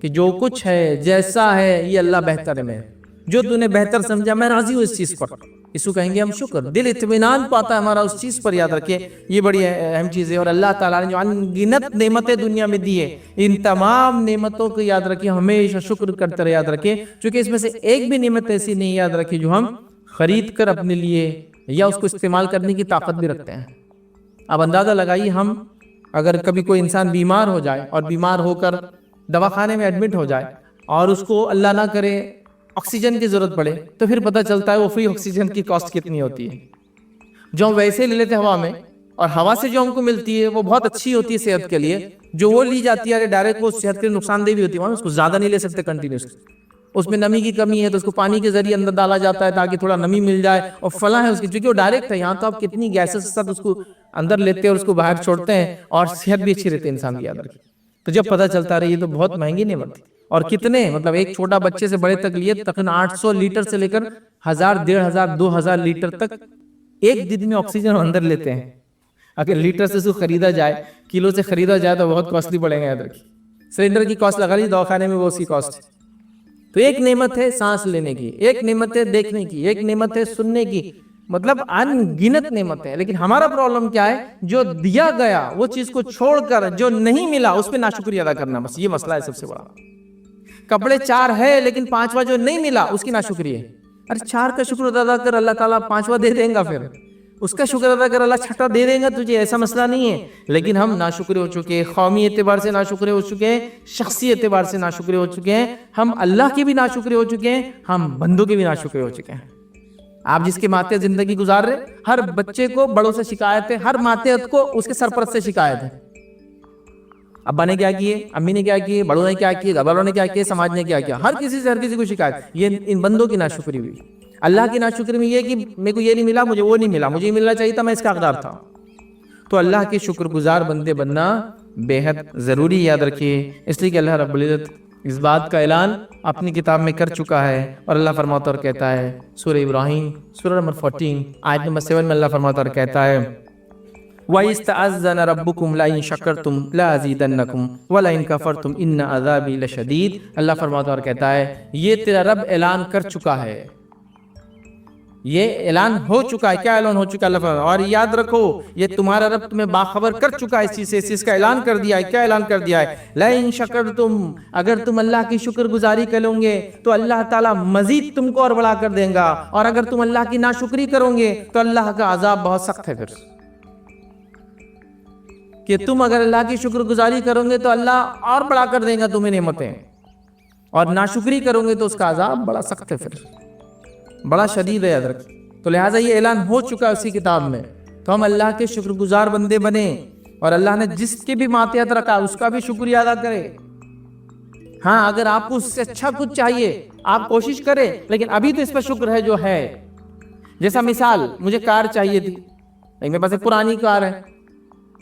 کہ جو کچھ ہے جیسا ہے یہ اللہ بہتر ہے، میں جو تو نے بہتر سمجھا میں راضی ہوں اس چیز پر، اس کو کہیں گے ہم شکر، دل اطمینان پاتا ہے ہمارا اس چیز پر، یاد رکھے یہ بڑی اہم چیز ہے۔ اور اللہ تعالیٰ نے جو انگنت نعمتیں دنیا میں دی ہے، ان تمام نعمتوں کو یاد رکھے، ہمیشہ شکر کرتے رہے، یاد رکھے، چونکہ اس میں سے ایک بھی نعمت ایسی نہیں، یاد رکھے، جو ہم خرید کر اپنے لیے یا اس کو استعمال کرنے کی طاقت بھی رکھتے ہیں۔ اب اندازہ لگائیے، ہم اگر کبھی کوئی انسان بیمار ہو جائے اور بیمار ہو کر دواخانے میں ایڈمٹ ہو جائے اور اس کو اللہ نہ کرے آکسیجن کی ضرورت پڑے، تو پھر پتہ چلتا ہے وہ فری آکسیجن کی کاسٹ کتنی ہوتی ہے، جو ہم ویسے لے لیتے ہیں ہوا میں، اور ہوا سے جو ہم کو ملتی ہے وہ بہت اچھی ہوتی ہے صحت کے لیے، جو وہ لی جاتی ہے ڈائریکٹ وہ صحت کے لیے نقصان دہ بھی ہوتی ہے، اس کو زیادہ نہیں لے سکتے کنٹینیوسلی، اس میں نمی کی کمی ہے تو اس کو پانی کے ذریعے اندر ڈالا جاتا ہے تاکہ تھوڑا نمی مل جائے، اور فلاں ہے اس کی، چونکہ وہ ڈائریکٹ ہے، یہاں تو آپ کتنی گیسز کے ساتھ اس کو اندر لیتے ہیں اور اس کو باہر چھوڑتے ہیں، اور صحت بھی اچھی رہتی ہے انسان کی، یاد رکھیں۔ تو جب پتہ چلتا رہے یہ تو بہت مہنگی نعمت تھی، اور کتنے مطلب ایک چھوٹا بچے سے بڑے تک لیے تقریباً 800 لیٹر سے لے کر 1000 1500 2000 لیٹر تک ایک دن میں آکسیجن اندر لیتے ہیں۔ اگر لیٹر سے اس کو خریدا جائے، کلو سے خریدا جائے تو بہت کاسٹلی پڑے گا، یاد رکھیے، سلنڈر کی کاسٹ لگا لی دواخانے میں وہ اس کی کاسٹ ہے۔ تو ایک نعمت ہے سانس لینے کی، ایک نعمت ہے دیکھنے کی، ایک نعمت ہے سننے کی، مطلب ان گنت نعمت ہے، لیکن ہمارا پرابلم کیا ہے، جو دیا گیا وہ چیز کو چھوڑ کر جو نہیں ملا اس پہ ناشکری ادا کرنا، بس یہ مسئلہ ہے سب سے بڑا۔ کپڑے 4 ہے لیکن 5واں جو نہیں ملا اس کی ناشکری ہے، ارے 4 کا شکر ادا کر، اللہ تعالیٰ 5واں دے دیں گا، پھر اس کا شکر ادا کر، اللہ 6واں دے دیں گا تجھے، ایسا مسئلہ نہیں ہے، لیکن ہم ناشکرے ہو چکے ہیں، قومی اعتبار سے ناشکرے ہو چکے ہیں، شخصی اعتبار سے ناشکرے ہو چکے ہیں، ہم اللہ کے بھی ناشکرے ہو چکے ہیں، ہم بندوں کے بھی ناشکرے ہو چکے ہیں۔ آپ جس کے ماتحت زندگی گزار رہے، ہر بچے کو بڑوں سے شکایت ہے، ہر ماتحت کو اس کے سرپرست سے شکایت ہے، ابا نے کیا کیے, امی نے کیا کیے, بڑوں نے کیا کیے, گھر والوں نے کیا کیے, سماج نے کیا کیا, ہر کسی سے ہر کسی کو شکایت. یہ ان بندوں کی ناشکری ہوئی. اللہ کی ناشکری میں یہ کہ میرے کو یہ نہیں ملا, مجھے وہ نہیں ملا, مجھے یہ ملنا چاہیے تھا, میں اس کا حقدار تھا. تو اللہ کے شکر گزار بندے بننا بے حد ضروری, یاد رکھیے. اس لیے کہ اللہ رب العزت اس بات کا اعلان اپنی کتاب میں کر چکا ہے, اور اللہ فرماتا اور کہتا ہے سورہ ابراہیم سورہ نمبر 14 آیت نمبر 7 میں اللہ فرماتا اور کہتا ہے وَإِسْتَعَذَّنَ رَبُّكُمْ لَئِن شَكَرْتُمْ لَأَزِيدَنَّكُمْ وَلَئِن كَفَرْتُمْ إِنَّ عَذَابِي لَشَدِيدٌ. اللہ فرماتا اور کہتا ہے یہ تیرا رب اعلان کر چکا ہے, یہ اعلان ہو چکا ہے. کیا اعلان ہو چکا ہے؟ اللہ فرماتا, اور یاد رکھو یہ تمہارا رب تمہیں باخبر کر چکا ہے اس چیز سے, اس چیز کا اعلان کر دیا ہے. کیا اعلان کر دیا ہے؟ لَئِن شَكَرْتُمْ, اگر تم اللہ کی شکر گزاری کرو گے تو اللہ تعالیٰ مزید تم کو اور بڑھا کر دیں گا, اور اگر تم اللہ کی ناشکری کرو گے تو اللہ کا عذاب بہت سخت ہے. پھر کہ تم اگر اللہ کی شکر گزاری کرو گے تو اللہ اور بڑھا کر دیں گا تمہیں نعمتیں, اور ناشکری کرو گے تو اس کا عذاب بڑا سخت ہے, پھر بڑا شدید ہے, یاد رکھ. تو لہٰذا یہ اعلان ہو چکا ہے اسی کتاب میں, تو ہم اللہ کے شکر گزار بندے بنے, اور اللہ نے جس کے بھی ماتحت رکھا اس کا بھی شکریہ ادا کرے. ہاں اگر آپ کو اس سے اچھا کچھ چاہیے آپ کوشش کریں, لیکن ابھی تو اس پر شکر ہے جو ہے. جیسا مثال, مجھے کار چاہیے تھی, میرے پاس ایک پرانی کار ہے,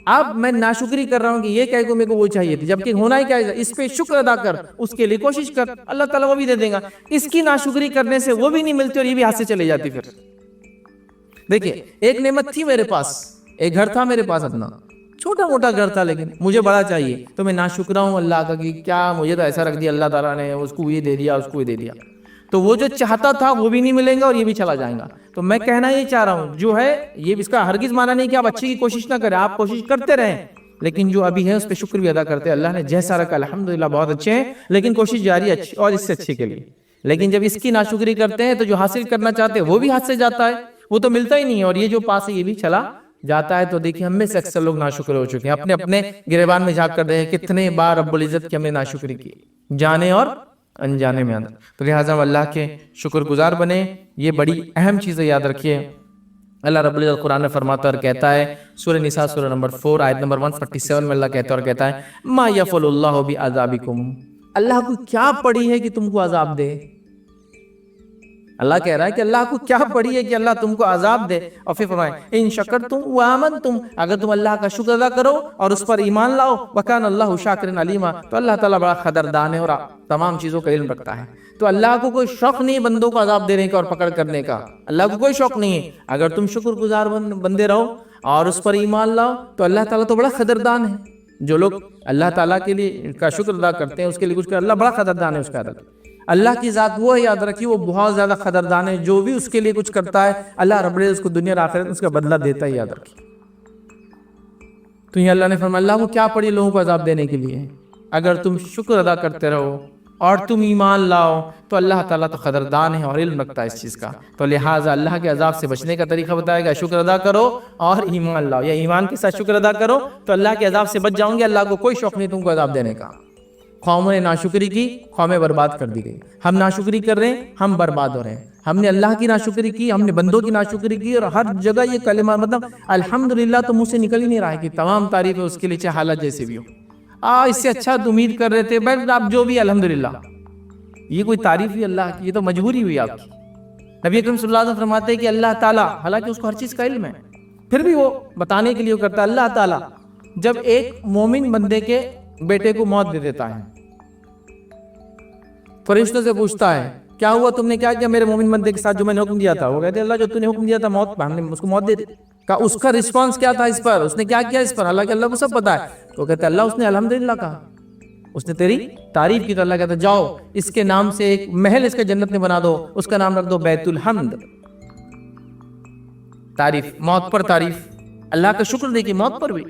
اب میں ناشکری کر رہا ہوں کہ یہ کہہ کو میرے کو وہ چاہیے تھی, جبکہ ہونا ہی کیا ہے, اس پہ شکر ادا کر, اس کے لیے کوشش کر, اللہ تعالیٰ وہ بھی دے دے گا. اس کی ناشکری کرنے سے وہ بھی نہیں ملتی اور یہ بھی ہاتھ سے چلے جاتی. پھر دیکھیے ایک نعمت تھی میرے پاس, ایک گھر تھا میرے پاس, اپنا چھوٹا موٹا گھر تھا, لیکن مجھے بڑا چاہیے, تو میں ناشکرا ہوں اللہ کا کہ کیا مجھے تو ایسا رکھ دیا اللہ تعالیٰ نے, اس کو یہ دے دیا, اس کو یہ دے دیا. تو وہ جو چاہتا تھا وہ بھی نہیں ملیں گا اور یہ بھی چلا جائے گا. تو میں کہنا یہ چاہ رہا ہوں جو ہے یہ اس کا ہرگز معنی نہیں کہ آپ اچھی کی کوشش نہ کریں, آپ کوشش کرتے رہیں, لیکن جو ابھی ہے اس پہ شکر بھی ادا کرتے ہیں. اللہ نے جیسا رکھا الحمدللہ بہت اچھے ہیں, لیکن کوشش جاری اچھی اور اس سے اچھے کے لیے. لیکن جب اس کی ناشکری کرتے ہیں تو جو حاصل کرنا چاہتے ہیں وہ بھی ہاتھ سے جاتا ہے, وہ تو ملتا ہی نہیں ہے, اور یہ جو پاس ہے یہ بھی چلا جاتا ہے. تو دیکھیں ہم میں سے اکثر لوگ ناشکر ہو چکے ہیں, اپنے اپنے گریبان میں جھانک کر رہے ہیں کتنے بار رب العزت کی ہم نے ناشکری کی, جانے اور انجانے میں اندر. تو لہٰذا ہم اللہ کے شکر گزار بنے, یہ بڑی اہم چیز ہے, یاد رکھیے. اللہ رب العزت قرآن میں فرماتا اور کہتا ہے سورہ نساء سورہ نمبر 4 آیت نمبر 147 میں اللہ کہتا اور کہتا ہے ما یفعل اللہ بعذابکم, اللہ کو کیا پڑی ہے کہ تم کو عذاب دے. اللہ کہہ رہا ہے کہ اللہ کو کیا پڑی ہے کہ اللہ تم کو عذاب دے. اور پھر فرمائے ان شکرتم وآمنتم, اگر تم اللہ کا شکر ادا کرو اور اس پر ایمان لاؤ, وکان اللہ شاکرا علیما, تو اللہ تعالیٰ بڑا قدردان ہے اور تمام چیزوں کا علم رکھتا ہے. تو اللہ کو کوئی شوق نہیں بندوں کو عذاب دینے کا اور پکڑ کرنے کا, اللہ کو کوئی شوق نہیں ہے. اگر تم شکر گزار بندے رہو اور اس پر ایمان لاؤ تو اللہ تعالیٰ تو بڑا قدردان ہے. جو لوگ اللہ تعالیٰ کے لیے کا شکر ادا کرتے ہیں اس کے لیے کچھ کر, اللہ بڑا قدردان ہے اس کا. اللہ کی ذات وہ ہے, یاد رکھیے وہ بہت زیادہ قدردان ہے. جو بھی اس کے لیے کچھ کرتا ہے اللہ رب العزت اس کو دنیا اور آخرت میں اس کا بدلہ دیتا ہے, یاد رکھیے. تو یہ اللہ نے فرمایا اللہ کو کیا پڑی لوگوں کو عذاب دینے کے لیے, اگر تم شکر ادا کرتے رہو اور تم ایمان لاؤ تو اللہ تعالیٰ تو قدردان ہے اور علم رکھتا ہے اس چیز کا. تو لہٰذا اللہ کے عذاب سے بچنے کا طریقہ بتائے گا, شکر ادا کرو اور ایمان لاؤ, یا ایمان کے ساتھ شکر ادا کرو تو اللہ کے عذاب سے بچ جاؤں گے. اللہ کو کوئی شوق نہیں تم کو عذاب دینے کا. قوموں نے ناشکری کی, قومیں برباد کر دی گئی. ہم ناشکری کر رہے ہیں, ہم برباد ہو رہے ہیں. ہم نے اللہ کی ناشکری کی, ہم نے بندوں کی ناشکری کی, اور ہر جگہ یہ کلمہ مطلب الحمدللہ تو منہ سے نکل ہی نہیں رہا ہے کہ تمام تعریفیں اس کے لیے چاہے حالت جیسے بھی ہو. اس سے اچھا تو امید کر رہے تھے, بٹ آپ جو بھی الحمدللہ, یہ کوئی تعریف ہی اللہ کی, یہ تو مجبوری ہوئی آپ کی. نبی اکرم صلی اللہ علیہ وسلم فرماتے ہیں کہ اللہ تعالیٰ, حالانکہ اس کو ہر چیز کا علم ہے, پھر بھی وہ بتانے کے لیے وہ کرتا ہے. اللہ تعالیٰ جب ایک مومن بندے کے بیٹے کو موت دے دیتا ہے, فرشتوں سے پوچھتا ہے کیا ہوا, تم نے کیا کیا میرے مومن بندے کے ساتھ جو میں نے حکم دیا تھا. وہ کہتے ہیں اللہ جو تو نے حکم دیا تھا موت, ہم نے اس کو موت دے دی. کہا اس کا رسپانس کیا تھا اس پر, اس نے کیا کیا اس پر, حالانکہ اللہ کو سب پتا ہے. تو کہتے ہیں اللہ اس نے الحمدللہ کہا, اس نے تیری تعریف کی. تو اللہ کہتا ہے جاؤ اس کے نام سے ایک محل اس کے جنت میں بنا دو, اس کا نام رکھ دو بیت الحمد. تعریف, موت پر تعریف, اللہ کا شکر دیکھیے موت پر بھی,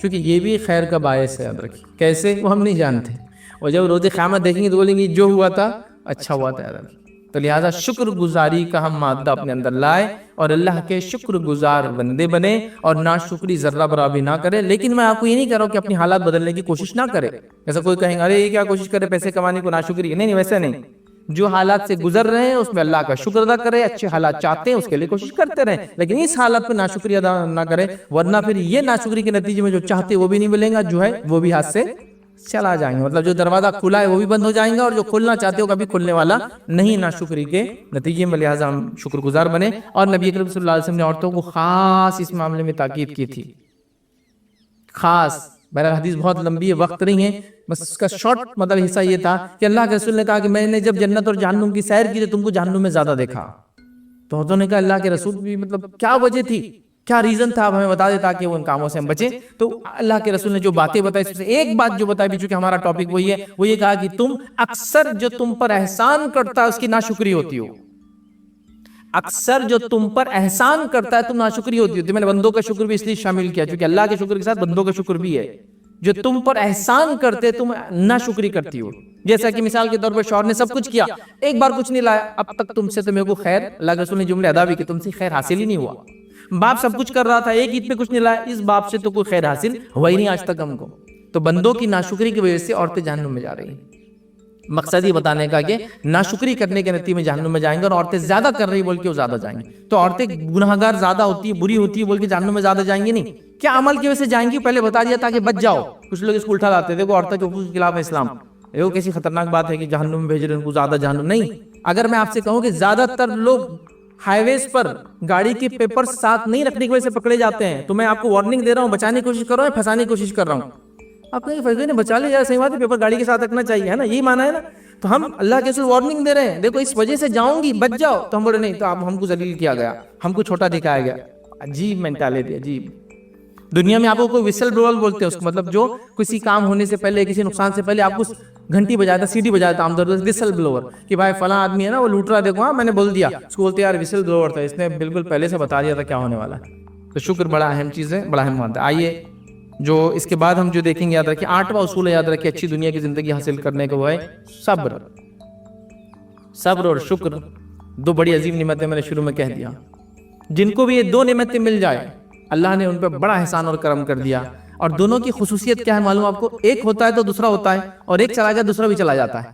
کیونکہ یہ بھی خیر کا باعث ہے. یاد رکھیے کیسے, وہ ہم نہیں جانتے, اور جب روز قیامت دیکھیں گے تو بولیں گے جو ہوا تھا اچھا ہوا تھا. یاد رکھیے. تو لہٰذا شکر گزاری کا ہم مادہ اپنے اندر لائے اور اللہ کے شکر گزار بندے بنے, اور ناشکری ذرہ برابر نہ کرے. لیکن میں آپ کو یہ نہیں کہہ رہا ہوں کہ اپنی حالات بدلنے کی کوشش نہ کرے. جیسا کوئی کہیں گے ارے یہ کیا کوشش کرے پیسے کمانے کو, ناشکری, نہیں ویسا نہیں. جو حالات سے گزر رہے ہیں اس میں اللہ کا شکر ادا کرے, اچھے حالات چاہتے ہیں اس کے لیے کوشش کرتے رہیں, لیکن اس حالت پہ ناشکری ادا نہ کریں, ورنہ پھر یہ ناشکری کے نتیجے میں جو چاہتے وہ بھی نہیں ملیں گا, جو ہے وہ بھی ہاتھ سے چلا جائیں گے. مطلب جو دروازہ کھلا ہے وہ بھی بند ہو جائیں گا, اور جو کھلنا چاہتے ہو کبھی کھلنے والا نہیں ناشکری کے نتیجے میں. لہٰذا ہم شکر گزار بنے. اور نبی اکرم صلی اللہ علیہ وسلم نے عورتوں کو خاص اس معاملے میں تاکید کی تھی, خاص. بہرحال حدیث بہت لمبی ہے, وقت نہیں ہے, بس اس کا شارٹ مطلب حصہ یہ تھا کہ اللہ کے رسول نے کہا کہ میں نے جب جنت اور جہنم کی سیر کی تو تم کو جہنم میں زیادہ دیکھا. تو عورتوں نے کہا اللہ کے رسول بھی مطلب کیا وجہ تھی, کیا ریزن تھا, آپ ہمیں بتا دیں تاکہ وہ ان کاموں سے ہم بچیں. تو اللہ کے رسول نے جو باتیں بتائی اس سے ایک بات جو بتائی, چونکہ ہمارا ٹاپک وہی ہے, وہ یہ کہا کہ تم اکثر جو تم پر احسان کرتا ہے اس کی ناشکری ہوتی ہو. اکثر جو تم پر احسان کرتا ہے تم ناشکری ہوتی ہوتی. میں نے بندوں کا شکر بھی اس لیے شامل کیا چونکہ اللہ کے شکر کے ساتھ بندوں کا شکر بھی ہے. جو تم پر احسان کرتے تم ناشکری کرتی ہو. جیسا کہ مثال کے طور پر شوہر نے سب کچھ کیا, ایک بار کچھ نہیں لایا, اب تک تم سے تو میرے کو خیر, اللہ کے رسول نے جملے ادا بھی کہ تم سے خیر حاصل ہی نہیں ہوا. باپ سب کچھ کر رہا تھا, ایک عید پہ کچھ نہیں لایا, اس باپ سے تو کوئی خیر حاصل ہوا ہی نہیں آج تک ہم کو. تو بندوں کی ناشکری کی وجہ سے عورتیں جہنم میں جا رہی ہیں. مقصد یہ بتانے کا کہ ناشکری کرنے کے نتیجے میں جہنم میں جائیں گے, اور عورتیں زیادہ کر رہی بول کے وہ زیادہ جائیں گی. تو عورتیں گناہگار زیادہ ہوتی ہے, بری ہوتی ہے بول کے جہنم میں زیادہ جائیں گی نہیں. کیا عمل کی وجہ سے جائیں گی پہلے بتا دیا تاکہ بچ جاؤ. کچھ لوگ اس کو الٹا لاتے ہیں, دیکھو عورتوں کے حقوق کے خلاف اسلام, وہ کیسی خطرناک بات ہے کہ جہنم میں بھیج رہے ہیں ان کو زیادہ جہنم. نہیں, اگر میں آپ سے کہوں کہ زیادہ تر لوگ ہائی ویز پر گاڑی کے پیپر ساتھ نہیں رکھنے کی وجہ سے پکڑے جاتے ہیں, تو میں آپ کو وارننگ دے رہا ہوں, بچانے کی کوشش کر رہا ہوں, پھنسانے کی کوشش کر رہا ہوں. آپ کہیں فیصلے نے بچا لیا, صحیح بات ہے, پیپر گاڑی کے ساتھ رکھنا چاہیے, ہے نا, یہی مانا ہے نا. تو ہم اللہ کے رسول وارننگ دے رہے ہیں, دیکھو اس وجہ سے جاؤں گی, بچ جاؤ. تو ہم بولے نہیں, تو آپ ہم کو ذلیل کیا گیا, ہم کو چھوٹا دکھایا گیا. عجیب مینٹالٹی, عجیب. دنیا میں آپ کو کوئی وسل بلور بولتے ہیں اس کو, مطلب جو کسی کام ہونے سے پہلے, کسی نقصان سے پہلے آپ کو گھنٹی بجاتا, سیٹی بجاتا, عام طور پر وسل بلور, کہ بھائی فلاں آدمی ہے نا وہ لوٹ رہا, دیکھو ہاں میں نے بول دیا. اس کو بولتے یار وسل بلور تھا, اس نے بالکل پہلے سے بتا دیا تھا کیا ہونے والا ہے. تو شکر بڑا اہم چیز ہے, بڑا اہم بات ہے. آئیے جو اس کے بعد ہم جو دیکھیں گے, یاد رکھیں 8واں اصول ہے, یاد رکھیں اچھی دنیا کی زندگی حاصل کرنے کا, وہ ہے صبر. صبر اور شکر دو بڑی عظیم نعمتیں, میں نے شروع میں کہہ دیا. جن کو بھی یہ دو نعمتیں مل جائے, اللہ نے ان پہ بڑا احسان اور کرم کر دیا. اور دونوں کی خصوصیت کیا ہے معلوم آپ کو, ایک ہوتا ہے تو دوسرا ہوتا ہے, اور ایک چلا جائے دوسرا بھی چلا جاتا ہے.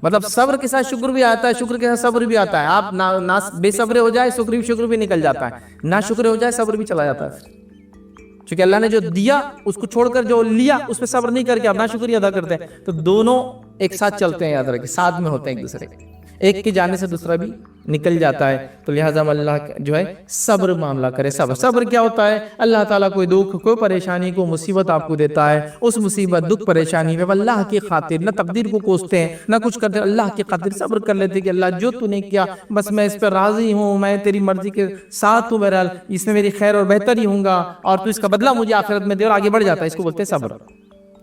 مطلب صبر کے ساتھ شکر بھی آتا ہے, شکر کے ساتھ صبر بھی آتا ہے. آپ بے صبر ہو جائے شکر بھی نکل جاتا ہے, نہ شکر ہو جائے صبر بھی چلا جاتا ہے. چونکہ اللہ نے جو دیا اس کو چھوڑ کر جو لیا اس پہ صبر نہیں کر کے اپنا شکریہ ادا کرتے ہیں, تو دونوں ایک ساتھ چلتے ہیں, یاد رکھیں ساتھ میں ہوتے ہیں ایک دوسرے کے, ایک کے جانے سے دوسرا بھی نکل جاتا ہے. تو لہٰذا اللہ جو ہے صبر معاملہ کرے. صبر کیا ہوتا ہے, اللہ تعالیٰ کوئی دکھ, کوئی پریشانی, کوئی مصیبت آپ کو دیتا ہے, اس مصیبت دکھ پریشانی میں اللہ کی خاطر نہ تقدیر کو کوستے ہیں نہ کچھ کرتے, اللہ کی خاطر صبر کر لیتے کہ اللہ جو تو نے کیا بس میں اس پہ راضی ہوں, میں تیری مرضی کے ساتھ ہوں, بہرحال اس میں میری خیر اور بہتر ہی ہوں گا, اور تو اس کا بدلہ مجھے آخرت میں دے, اور آگے بڑھ جاتا ہے. اس کو بولتے ہیں صبر.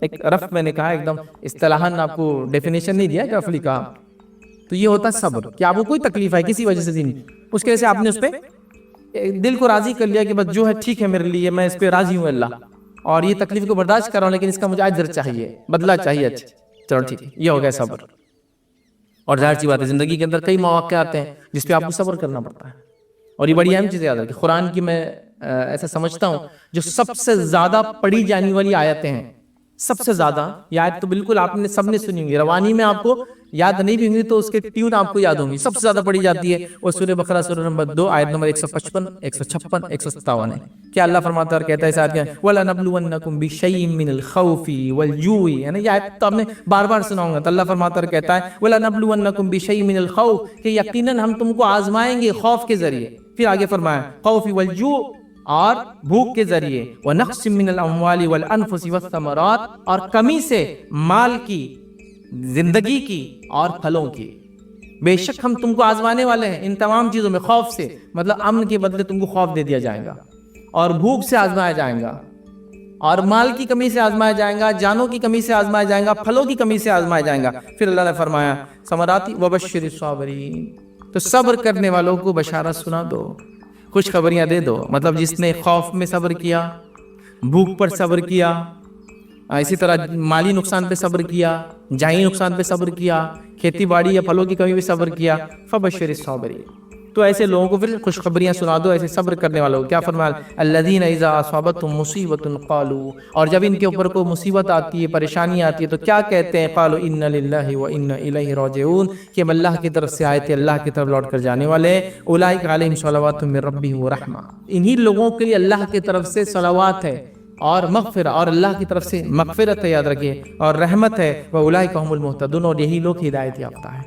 ایک رف میں نے کہا, ایک دم اصطلاحاً آپ کو ڈیفینیشن نہیں دیا, رفلی کہا. تو یہ ہوتا ہے صبر, کہ آپ کو کوئی تکلیف ہے کسی وجہ سے دین, اس کی وجہ سے آپ نے اس پہ دل کو راضی کر لیا کہ بس جو ہے ٹھیک ہے میرے لیے, میں اس پہ راضی ہوں اللہ, اور یہ تکلیف کو برداشت کر رہا ہوں, لیکن اس کا مجھے اجر چاہیے, بدلہ چاہیے. اچھا چلو ٹھیک ہے, یہ ہو گیا صبر. اور ظاہر سی بات ہے زندگی کے اندر کئی مواقع آتے ہیں جس پہ آپ کو صبر کرنا پڑتا ہے, اور یہ بڑی اہم چیز یاد رکھیں. قرآن کی میں ایسا سمجھتا ہوں جو سب سے زیادہ پڑھی جانے والی آیتیں ہیں, سب سے زیادہ یہ آیت تو بالکل آپ نے سب نے سنی ہوگی, روانی میں آپ کو یاد نہیں بھی ہوں گی تو اس کے ٹیون آپ کو یاد ہوں گی. سب سے زیادہ پڑھی جاتی ہے وہ سورہ بقرہ سورہ نمبر 2 آیت نمبر 155, 156, 157 ہے. کیا اللہ فرماتا ہے اور کہتا ہے اس آیت میں وَلَنَبْلُوَنَّكُمْ بِشَيْءٍ مِّنَ الْخَوْفِ وَالْجُوعِ, یعنی یہ آیت تو آپ نے بار بار سنا ہوگا. تو اللہ فرماتا ہے اور کہتا ہے وَلَنَبْلُوَنَّكُمْ بِشَيْءٍ مِّنَ الْخَوْفِ, کہ یقیناً ہم تم کو آزمائیں گے خوف کے ذریعے. پھر آگے فرمایا خوف والجوع, اور بھوک کے ذریعے, وَنَقْصٍ مِّنَ الْأَمْوَالِ وَالْأَنفُسِ وَالثَّمَرَاتِ, اور کمی سے مال کی, زندگی کی اور پھلوں کی. بے شک ہم تم کو آزمانے والے ہیں ان تمام چیزوں میں. خوف سے مطلب امن کے بدلے تم کو خوف دے دیا جائے گا, اور بھوک سے آزمایا جائے گا, اور مال کی کمی سے آزمایا جائے گا, جانوں کی کمی سے آزمایا جائے گا, پھلوں کی کمی سے آزمایا جائے گا. پھر اللہ نے فرمایا ثمراتی وبشر الصابرین, تو صبر کرنے والوں کو بشارت سنا دو, خوشخبریاں دے دو. مطلب جس نے خوف میں صبر کیا, بھوک پر صبر کیا, اسی طرح مالی نقصان پہ صبر کیا, جانی نقصان پہ صبر کیا, کھیتی باڑی یا پھلوں کی کمی پہ صبر کیا, فبشر الصابرین, تو ایسے لوگوں کو پھر خوشخبریاں سنا دو ایسے صبر کرنے والوں کو. کیا فرمایا؟ الذین اذا اصابتهم مصیبۃ قالوا، اور جب ان کے اوپر کوئی مصیبت آتی ہے، پریشانی آتی ہے تو کیا کہتے ہیں؟ قالوا انا للہ وانا الیہ راجعون، کہ ہم اللہ کی طرف سے آئے تھے، اللہ کی طرف لوٹ کر جانے والے. اولئک علیہم صلوات من ربہم ورحمہ، انہی لوگوں کے لیے اللہ کی طرف سے صلوات ہے اور مغفرہ، اور اللہ کی طرف سے مغفرت ہے، یاد رکھیے، اور رحمت ہے. وَأُولَٰئِكَ هُمُ الْمُهْتَدُونَ، اور یہی لوگ ہدایت یافتہ ہیں.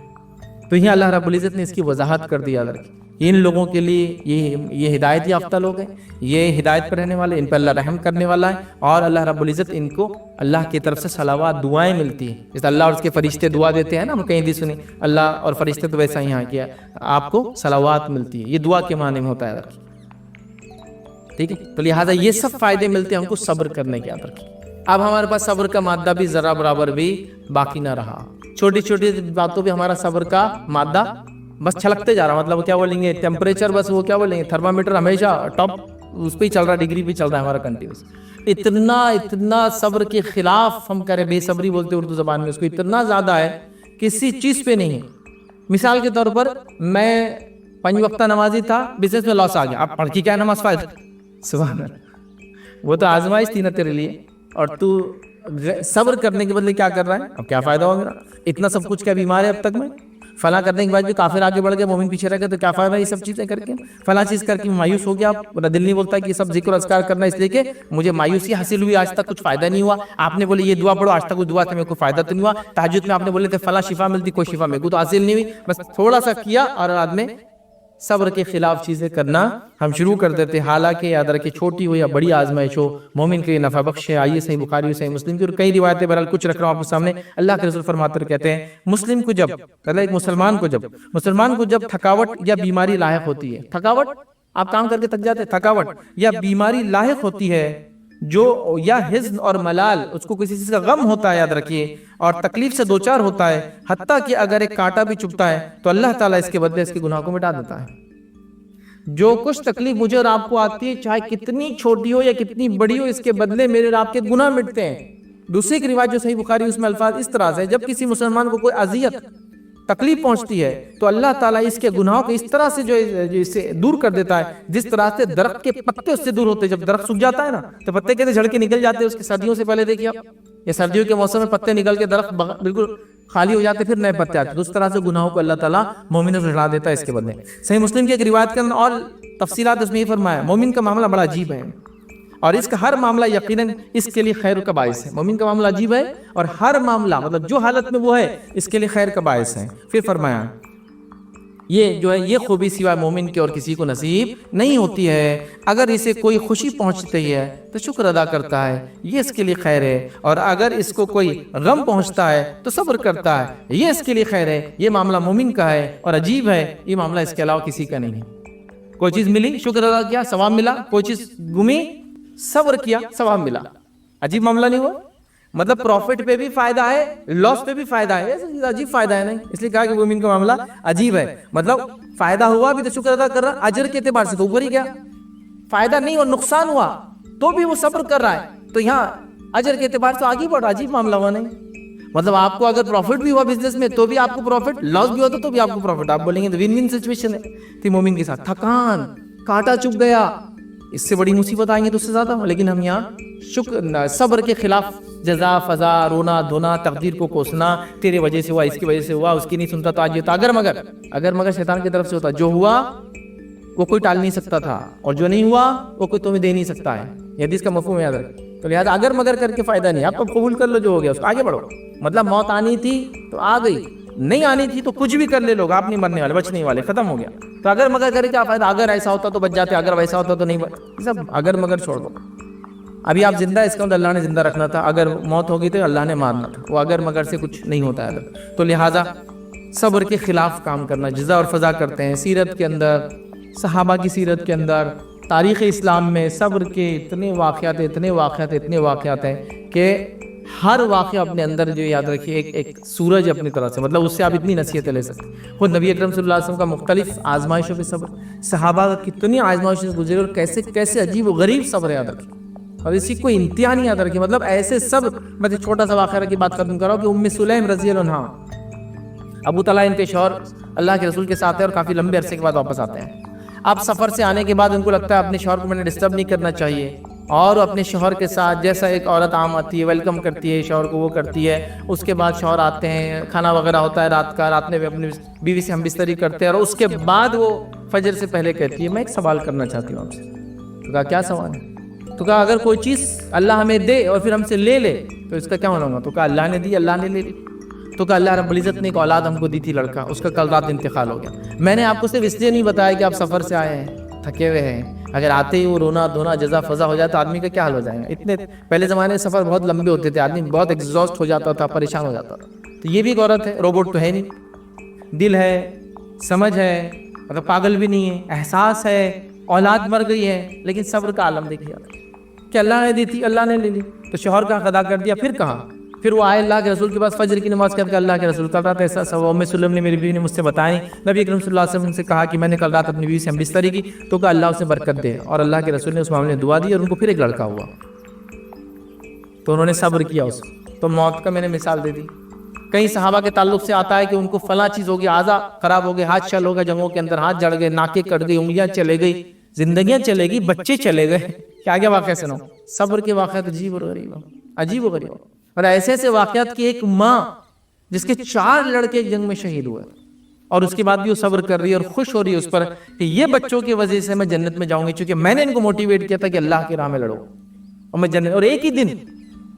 تو یہاں اللہ رب العزت نے اس کی وضاحت کر دی، یاد رکھیے ان لوگوں کے لیے یہ ہدایت یافتہ لوگ ہیں، یہ ہدایت پر رہنے والے، ان پر اللہ رحم کرنے والا ہے، اور اللہ رب العزت ان کو اللہ کی طرف سے صلوات دعائیں ملتی ہیں. جیسے اللہ اور اس کے فرشتے دعا دیتے ہیں نا، ہم کہیں بھی سنیں اللہ اور فرشتے، تو ویسا یہاں کیا آپ کو صلوات ملتی ہے. یہ دعا کے معنی میں ہوتا ہے، یاد رکھیے. ٹھیک ہے، تو لہٰذا یہ سب فائدے ملتے ہیں ہم کو صبر کرنے کے. یاد رکھیں اب ہمارے پاس صبر کا مادہ بھی ذرا برابر بھی باقی نہ رہا. چھوٹی چھوٹی باتوں پہ ہمارا صبر کا مادہ بس چھلکتے جا رہا. مطلب کیا بولیں گے، ٹیمپریچر بس وہ کیا بولیں گے، تھرمامیٹر ہمیشہ ٹاپ اس پہ ہی چل رہا ہے، ڈگری پہ چل رہا ہے ہمارا کنٹینیوس. اتنا صبر کے خلاف ہم کریں، بے صبری بولتے اردو زبان میں اس کو، اتنا زیادہ ہے کسی چیز پہ نہیں ہے. مثال کے طور پر میں 5 وقتہ نمازی تھا، بزنس میں لاس آ گیا، اب پڑھ کے کیا نماز فائدہ؟ سبحان اللہ، وہ تو آزمائش تھی نا تیرے لیے، اور تو صبر کرنے کے بدلے کیا کر رہا ہے؟ اب کیا فائدہ ہوا میرا؟ اتنا سب کچھ کیا بیمار ہے اب تک میں، فلاں کرنے کے بعد بھی کافر آگے بڑھ گئے، مومن پیچھے رہ گئے، تو کیا فائدہ یہ سب چیزیں کر کے؟ فلاں چیز کر کے مایوس ہو گیا. میرا دل نہیں بولتا کہ یہ سب ذکر و اذکار کرنا، اس لیے کہ مجھے مایوسی حاصل ہوئی، آج تک کچھ فائدہ نہیں ہوا. آپ نے بولے یہ دعا پڑھو، آج تک وہ دعا سے میرے کو فائدہ تو نہیں ہوا. تہجد میں آپ نے بولے تھے فلاں شفا ملتی، کوئی شفا میرے کو تو حاصل نہیں ہوئی. بس تھوڑا سا کیا اور بعد میں صبر کے خلاف چیزیں کرنا ہم شروع کر دیتے. حالانکہ یاد رکھیں چھوٹی ہو یا بڑی آزمائش ہو، مومن کے لیے نفع بخش ہے. آئیے صحیح بخاری ہو، صحیح مسلم کی، اور کئی روایتیں بہرحال کچھ رکھ رہا ہوں آپ کے سامنے. اللہ کے رسول فرماتے ہیں، کہتے ہیں مسلم کو ایک مسلمان کو جب تھکاوٹ یا بیماری لاحق ہوتی ہے، تھکاوٹ آپ کام کر کے تھک جاتے، تھکاوٹ یا بیماری لاحق ہوتی ہے، جو یا حزن اور ملال، اس کو کسی چیز کا غم ہوتا ہے، یاد رکھیے، اور تکلیف سے دوچار ہوتا ہے، حتیٰ کہ اگر ایک کانٹا بھی چبھتا ہے تو اللہ تعالیٰ اس کے بدلے اس کے گناہ کو مٹا دیتا ہے. جو کچھ تکلیف مجھے اور آپ کو آتی ہے، چاہے کتنی چھوٹی ہو یا کتنی بڑی ہو، اس کے بدلے میرے اور آپ کے گناہ مٹتے ہیں. دوسری ایک روایت جو صحیح بخاری، اس میں الفاظ اس طرح سے، جب کسی مسلمان کو کوئی اذیت تکلیف پہنچتی ہے تو اللہ تعالیٰ اس کے گناہوں کو اس طرح سے جو اسے دور کر دیتا ہے، جس طرح سے درخت کے پتے اس سے دور ہوتے ہیں. جب درخت سوکھ جاتا ہے نا تو پتے کیسے جھڑ کے نکل جاتے ہیں اس کے. سردیوں سے پہلے دیکھیے آپ، یہ سردیوں کے موسم میں پتے نکل کے درخت بالکل خالی ہو جاتے، پھر نئے پتے آتے. تو اس طرح سے گناہوں کو اللہ تعالیٰ مومنوں سے ہٹا دیتا ہے اس کے بدلے. صحیح مسلم کی ایک روایت کے اندر اور تفصیلات اس میں یہ فرمایا، مومن کا معاملہ بڑا عجیب ہے، اور اس کا ہر معاملہ یقیناً اس کے لیے خیر کا باعث ہے. مومن کا معاملہ عجیب ہے، اور ہر معاملہ مطلب جو حالت میں وہ ہے اس کے لیے خیر کا باعث ہے. پھر فرمایا یہ جو ہے یہ خوبی سوائے مومن کے اور کسی کو نصیب نہیں ہوتی ہے. اگر اسے کوئی خوشی پہنچتی ہے تو شکر ادا کرتا ہے، یہ اس کے لیے خیر ہے. اور اگر اس کو کوئی غم پہنچتا ہے تو صبر کرتا ہے، یہ اس کے لیے خیر ہے. یہ معاملہ مومن کا ہے، اور عجیب ہے، یہ معاملہ اس کے علاوہ کسی کا نہیں ہے. کوئی چیز ملی، شکر ادا کیا، ثواب ملا. کوئی چیز گمی، صبر کیا، ثواب ملا. عجیب معاملہ نہیں ہوا؟ مطلب پروفٹ پہ بھی فائدہ ہے، لاس پہ بھی فائدہ ہے. عجیب فائدہ ہے نہیں، اس لیے کہا کہ مومن کا معاملہ عجیب ہے. مطلب فائدہ ہوا بھی تو شکر ادا کر رہا، اجر کے اعتبار سے تو اوپر ہی گیا. فائدہ نہیں اور نقصان ہوا تو بھی وہ صبر کر رہا ہے، تو یہاں اجر کے اعتبار سے آگے بڑھ رہا. عجیب معاملہ ہوا نہیں؟ مطلب آپ کو اگر پروفٹ بھی ہوا بزنس میں تو بھی آپ کو پروفٹ، لاس بھی ہوتا تو بھی آپ کو پروفٹ. آپ بولیں گے تو ون ون سچویشن ہے. تھی مومن کے ساتھ تھکان، کانٹا چبھ گیا، اس سے بڑی مصیبت آئیں گے تو اس سے زیادہ. لیکن ہم یہاں شکر صبر کے خلاف جزا فضا، رونا دھونا، تقدیر کو کوسنا، تیرے وجہ سے ہوا، اس کی وجہ سے ہوا، اس کی نہیں سنتا تو آج یہ تھا. اگر مگر شیطان کی طرف سے ہوتا. جو ہوا وہ کوئی ٹال نہیں سکتا تھا، اور جو نہیں ہوا وہ کوئی تمہیں دے نہیں سکتا ہے. یہ حدیث کا مفہوم یاد رکھ. تو لہٰذا اگر مگر کر کے فائدہ نہیں. آپ اب قبول کر لو جو ہو گیا، اس کو آگے بڑھو. مطلب موت آنی تھی تو آ گئی، نہیں آنی تھی تو کچھ بھی کر لے لوگ، آپ نہیں مرنے والے، بچنے والے، ختم ہو گیا. تو اگر مگر کرے کیا فائدہ؟ اگر ایسا ہوتا تو بچ جاتے، اگر ویسا ہوتا تو نہیں بچ. سب اگر مگر چھوڑ دو. ابھی آپ زندہ، اس کا مطلب اللہ نے زندہ رکھنا تھا. اگر موت ہوگی تو اللہ نے مارنا تھا. وہ اگر مگر سے کچھ نہیں ہوتا ہے. تو لہٰذا صبر کے خلاف کام کرنا. جزا اور فضا کرتے ہیں سیرت کے اندر، صحابہ کی سیرت کے اندر، تاریخ اسلام میں صبر کے اتنے واقعات ہیں کہ ہر واقعہ اپنے اندر جو یاد رکھیے ایک سورج اپنی طرح سے، مطلب اس سے آپ اتنی نصیحتیں لے سکتے. خود نبی اکرم صلی اللہ علیہ وسلم کا مختلف آزمائشوں پہ صبر، صحابہ کا کتنی آزمائشوں سے گزرے اور کیسے عجیب و غریب صبر یاد رکھے، اور اسی کوئی انتہا نہیں یاد رکھے. مطلب ایسے صبر. میں چھوٹا سا واقعہ کی بات ختم کر رہا ہوں کہ ام سلیم رضی اللہ عنہا ابو طلحہ ان کے شوہر اللہ کے رسول کے ساتھ ہیں اور کافی لمبے عرصے کے بعد واپس آتے ہیں. اب سفر سے آنے کے بعد ان کو لگتا ہے اپنے شوہر کو میں نے ڈسٹرب نہیں کرنا چاہیے, اور اپنے شوہر کے ساتھ جیسا ایک عورت عام آتی ہے ویلکم کرتی ہے شوہر کو, وہ کرتی ہے. اس کے بعد شوہر آتے ہیں, کھانا وغیرہ ہوتا ہے رات کا, رات میں اپنی بیوی سے ہم بستری کرتے ہیں, اور اس کے بعد وہ فجر سے پہلے کہتی ہے میں ایک سوال کرنا چاہتی ہوں آپ سے. تو کہا کیا سوال ہے؟ تو کہا اگر کوئی چیز اللہ ہمیں دے اور پھر ہم سے لے لے تو اس کا کیا ہونا ہوگا؟ تو کہا اللہ نے دی, اللہ نے لے لی. تو کہا اللہ رب العزت نے ایک اولاد ہم کو دی تھی لڑکا, اس کا کل رات انتقال ہو گیا. میں نے آپ کو صرف اس لیے نہیں بتایا کہ آپ سفر سے آئے ہیں, تھکے ہوئے ہیں, اگر آتے ہی وہ رونا دھونا جزا فضا ہو جاتا آدمی کا کیا حال ہو جائے گا. اتنے پہلے زمانے میں سفر بہت لمبے ہوتے تھے, آدمی بہت ایگزاسٹ ہو جاتا تھا, پریشان ہو جاتا تھا. تو یہ بھی ایک عورت ہے, روبوٹ تو ہے نہیں, دل ہے, سمجھ ہے, مطلب پاگل بھی نہیں ہے, احساس ہے, اولاد مر گئی ہے, لیکن صبر کا عالم دیکھ لیا کہ اللہ نے دی تھی اللہ نے لے لی. تو شوہر کا ادا کر دیا. پھر کہا, پھر وہ آئے اللہ کے رسول کے پاس فجر کی نماز کر کے اللہ کے رسول کل رات ایسا سوا ام سلم نے میری بیوی نے مجھ سے بتائی, نبی کریم صلی اللہ علیہ وسلم سے کہا کہ میں نے کل رات اپنی بیوی سے ہم بستری کی, تو کہا اللہ اسے برکت دے, اور اللہ کے رسول نے اس معاملے میں دعا دی اور ان کو پھر ایک لڑکا ہوا. تو انہوں نے صبر کیا اس. تو موت کا میں نے مثال دے دی. کئی صحابہ کے تعلق سے آتا ہے کہ ان کو فلاں چیز ہو گئی, اعضاء خراب ہو گئے, ہاتھ چھل ہو گئے, جنگوں کے اندر ہاتھ جڑ گئے, ناکیں کٹ گئی, انگلیاں چلے گئی, زندگیاں چلے گئی, بچے چلے گئے. کیا کیا واقعہ سنو. صبر کے واقعات عجیب اور غریب, عجیب و غریب. اور ایسے ایسے واقعات کی ایک ماں جس کے 4 لڑکے ایک جنگ میں شہید ہوئے, اور اس کے بعد بھی وہ صبر کر رہی ہے اور خوش ہو رہی ہے اس پر کہ یہ بچوں کی وجہ سے میں جنت میں جاؤں گی, چونکہ میں نے ان کو موٹیویٹ کیا تھا کہ اللہ کی راہ میں لڑو اور میں جنت. اور ایک ہی دن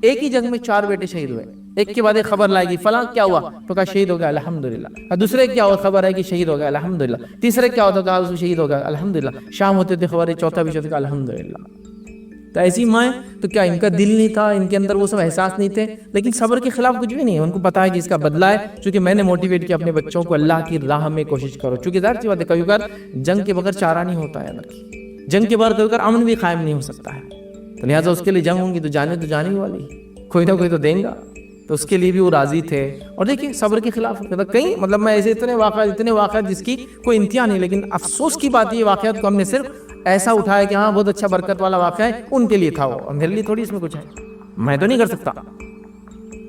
ایک ہی جنگ میں 4 بیٹے شہید ہوئے. ایک کے بعد ایک خبر لائے گی فلاں کیا ہوا, تو کہا شہید ہو گیا الحمدللہ. دوسرے کیا ہوا, خبر ہے کہ شہید ہو گیا الحمدللہ. تیسرے کیا ہوتا, کہا اس شہید ہو گیا الحمدللہ. شام ہوتے تھے خبر ہے, چوتھا بھی ہوتا, الحمدللہ. تو ایسی مائیں, تو کیا ان کا دل نہیں تھا, ان کے اندر وہ سب احساس نہیں تھے, لیکن صبر کے خلاف کچھ بھی نہیں ہے. ان کو پتا ہے کہ اس کا بدلہ ہے, چونکہ میں نے موٹیویٹ کیا اپنے بچوں کو اللہ کی راہ میں کوشش کرو. چونکہ ظاہر سی بات ہے, کبھی کبھار جنگ کے بغیر چارہ نہیں ہوتا ہے, جنگ کے بغیر کبھی کبھار امن بھی قائم نہیں ہو سکتا ہے. تو لہٰذا اس کے لیے جنگ ہوں گی تو جانے ہی والی, کوئی نہ کوئی تو دیں گا. تو اس کے لیے بھی وہ راضی تھے. اور دیکھیں صبر کے خلاف کئی, مطلب میں ایسے اتنے واقعات جس کی کوئی انتہا نہیں, لیکن افسوس کی بات یہ واقعات کو ہم نے صرف ایسا اٹھایا کہ ہاں بہت اچھا برکت والا واقعہ ہے, ان کے لیے تھا وہ, اور میرے لیے تھوڑی اس میں کچھ ہے, میں تو نہیں کر سکتا.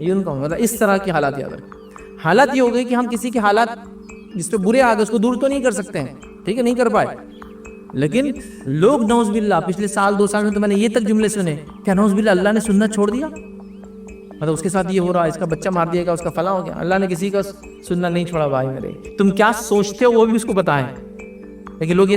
یہ ان کا مطلب اس طرح کی حالات یاد رکھیں. حالات یہ ہو گئی کہ ہم کسی کے حالات جس پہ برے آ گئے اس کو دور تو نہیں کر سکتے ہیں, ٹھیک ہے, نہیں کر پائے, لیکن لوگ نعوذ باللہ پچھلے سال 2 سال میں تو میں نے یہ تک جملے سنے, کیا نعوذ باللہ اللہ نے سنت چھوڑ دیا, مطلب اس کے ساتھ یہ ہو رہا ہے, اس کا بچہ مار دیا گا, اس کا فلاں ہو گیا. اللہ نے کسی کا سننا نہیں چھوڑا. بھائی میرے, تم کیا سوچتے ہو وہ بھی اس کو بتائیں, لیکن لوگ یہ